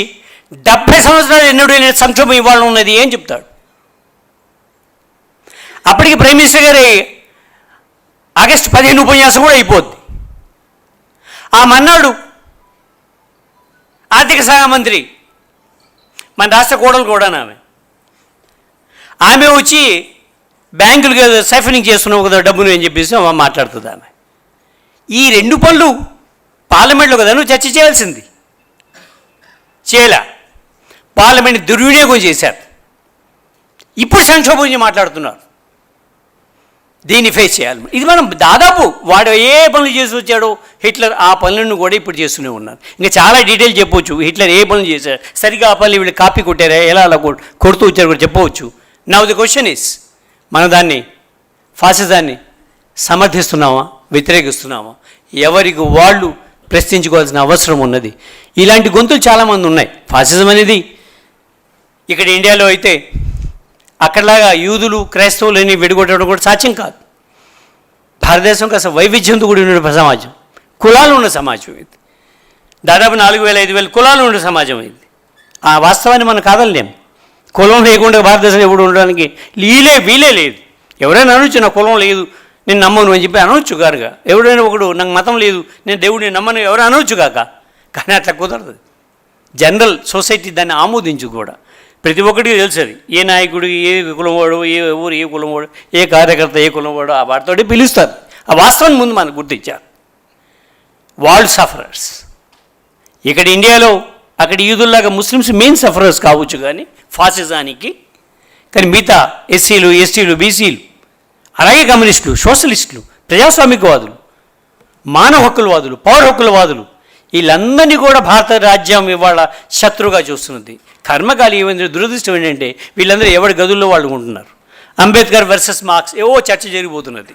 70 సంవత్సరాలు ఎన్నడూ లేని సంక్షోభం ఇవాళ ఉన్నది ఏం చెప్తాడు? అప్పటికి ప్రైమ్ మినిస్టర్ గారి ఆగస్టు 15 ఉపన్యాసం కూడా అయిపోద్ది. ఆ మన్నాడు ఆర్థిక శాఖ మంత్రి, మన రాష్ట్ర కోడలు కూడా ఆమె వచ్చి బ్యాంకులు సైఫనింగ్ చేస్తున్నావు కదా డబ్బును అని చెప్పేసి మాట్లాడుతుంది ఆమె. ఈ 2 పనులు పార్లమెంట్లో కదా నువ్వు చర్చ చేయాల్సింది, చేయలే. పార్లమెంట్ దుర్వినియోగం చేశారు. ఇప్పుడు సంక్షోభం గురించి మాట్లాడుతున్నారు. దీన్ని ఫేస్ చేయాలి. ఇది మనం దాదాపు వాడు ఏ పనులు చేసి వచ్చాడో హిట్లర్, ఆ పనులను కూడా ఇప్పుడు చేస్తూనే ఉన్నారు. ఇంకా చాలా డీటెయిల్ చెప్పవచ్చు, హిట్లర్ ఏ పనులు చేశాడు, సరిగ్గా ఆ పనులు వీళ్ళు కాపీ కొట్టారా, ఎలా అలా కొడుతూ వచ్చారు కూడా చెప్పవచ్చు. నౌ ది క్వశ్చన్ ఈస్, మనం దాన్ని ఫాసిజాన్ని సమర్థిస్తున్నామా, వ్యతిరేకిస్తున్నామా? ఎవరికి వాళ్ళు ప్రశ్నించుకోవాల్సిన అవసరం ఉన్నది. ఇలాంటి గొంతులు చాలామంది ఉన్నాయి. ఫాసిజం అనేది ఇక్కడ ఇండియాలో అయితే అక్కడలాగా యూదులు క్రైస్తవులని విడగొట్టడం కూడా సాధ్యం కాదు. భారతదేశం కాస్త వైవిధ్యంతో కూడి ఉన్న సమాజం, కులాలు ఉన్న సమాజం ఇది. దాదాపు 4,000-5,000 కులాలు ఉన్న సమాజం ఇది. ఆ వాస్తవాన్ని మనం కాదలేము. కులం లేకుండా భారతదేశంలో ఎప్పుడు ఉండడానికి వీలే లేదు. ఎవరైనా అనొచ్చు నా కులం లేదు, నేను నమ్మను అని చెప్పి అనవచ్చు గారుగా. ఎవరైనా ఒకడు నాకు మతం లేదు, నేను దేవుడిని నమ్మను ఎవరు అనవచ్చు కాక. కానీ అట్లా కుదరదు. జనరల్ సొసైటీ దాన్ని ఆమోదించు కూడా. ప్రతి ఒక్కడికి తెలుసు అది, ఏ నాయకుడికి ఏ కులం వాడు, ఏ ఊరు ఏ కులం వాడు, ఏ కార్యకర్త ఏ కులం వాడు, ఆ వాటితోటి పిలుస్తారు. ఆ వాస్తవాన్ని ముందు మనకు గుర్తించారు. వాళ్ళు సఫరర్స్. ఇక్కడ ఇండియాలో అక్కడ యూదుల్లాగా ముస్లిమ్స్ మెయిన్ సఫరర్స్ కావచ్చు కానీ ఫాసిజానికి. కానీ మిగతా ఎస్సీలు, ఎస్టీలు, బీసీలు, అలాగే కమ్యూనిస్టులు, సోషలిస్టులు, ప్రజాస్వామికవాదులు, మానవ హక్కులవాదులు, పౌర హక్కులవాదులు, వీళ్ళందరినీ కూడా భారత రాజ్యం ఇవాళ శత్రువుగా చూస్తున్నది. కర్మకాలి ఏమైంది, దురదృష్టం ఏంటంటే వీళ్ళందరూ ఎవరి గదుల్లో వాళ్ళు ఉంటున్నారు. అంబేద్కర్ వర్సెస్ మార్క్స్ ఏవో చర్చ జరిగిపోతున్నది.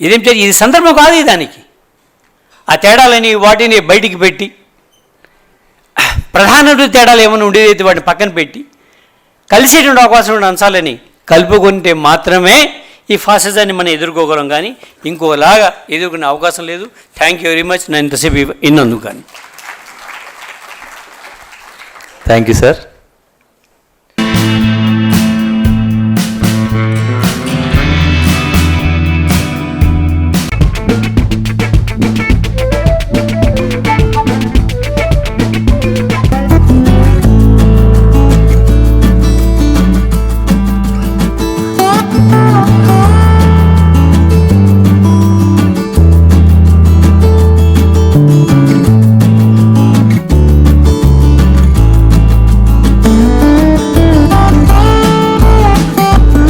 ఇదేంటే ఇది సందర్భం కాదు దానికి. ఆ తేడాలని వాటిని బయటికి పెట్టి, ప్రధాన తేడాలు ఏమైనా ఉండేదైతే వాటిని పక్కన పెట్టి కలిసేటువంటి అవకాశం ఉన్న అంశాలని కలుపుకుంటే మాత్రమే ఈ ఫాసిజాన్ని మనం ఎదుర్కోగలం. కానీ ఇంకోలాగా ఎదుర్కొనే అవకాశం లేదు. Thank you very much. నేను ఇంతసేపు ఇన్నందుకు కానీ. Thank you sir.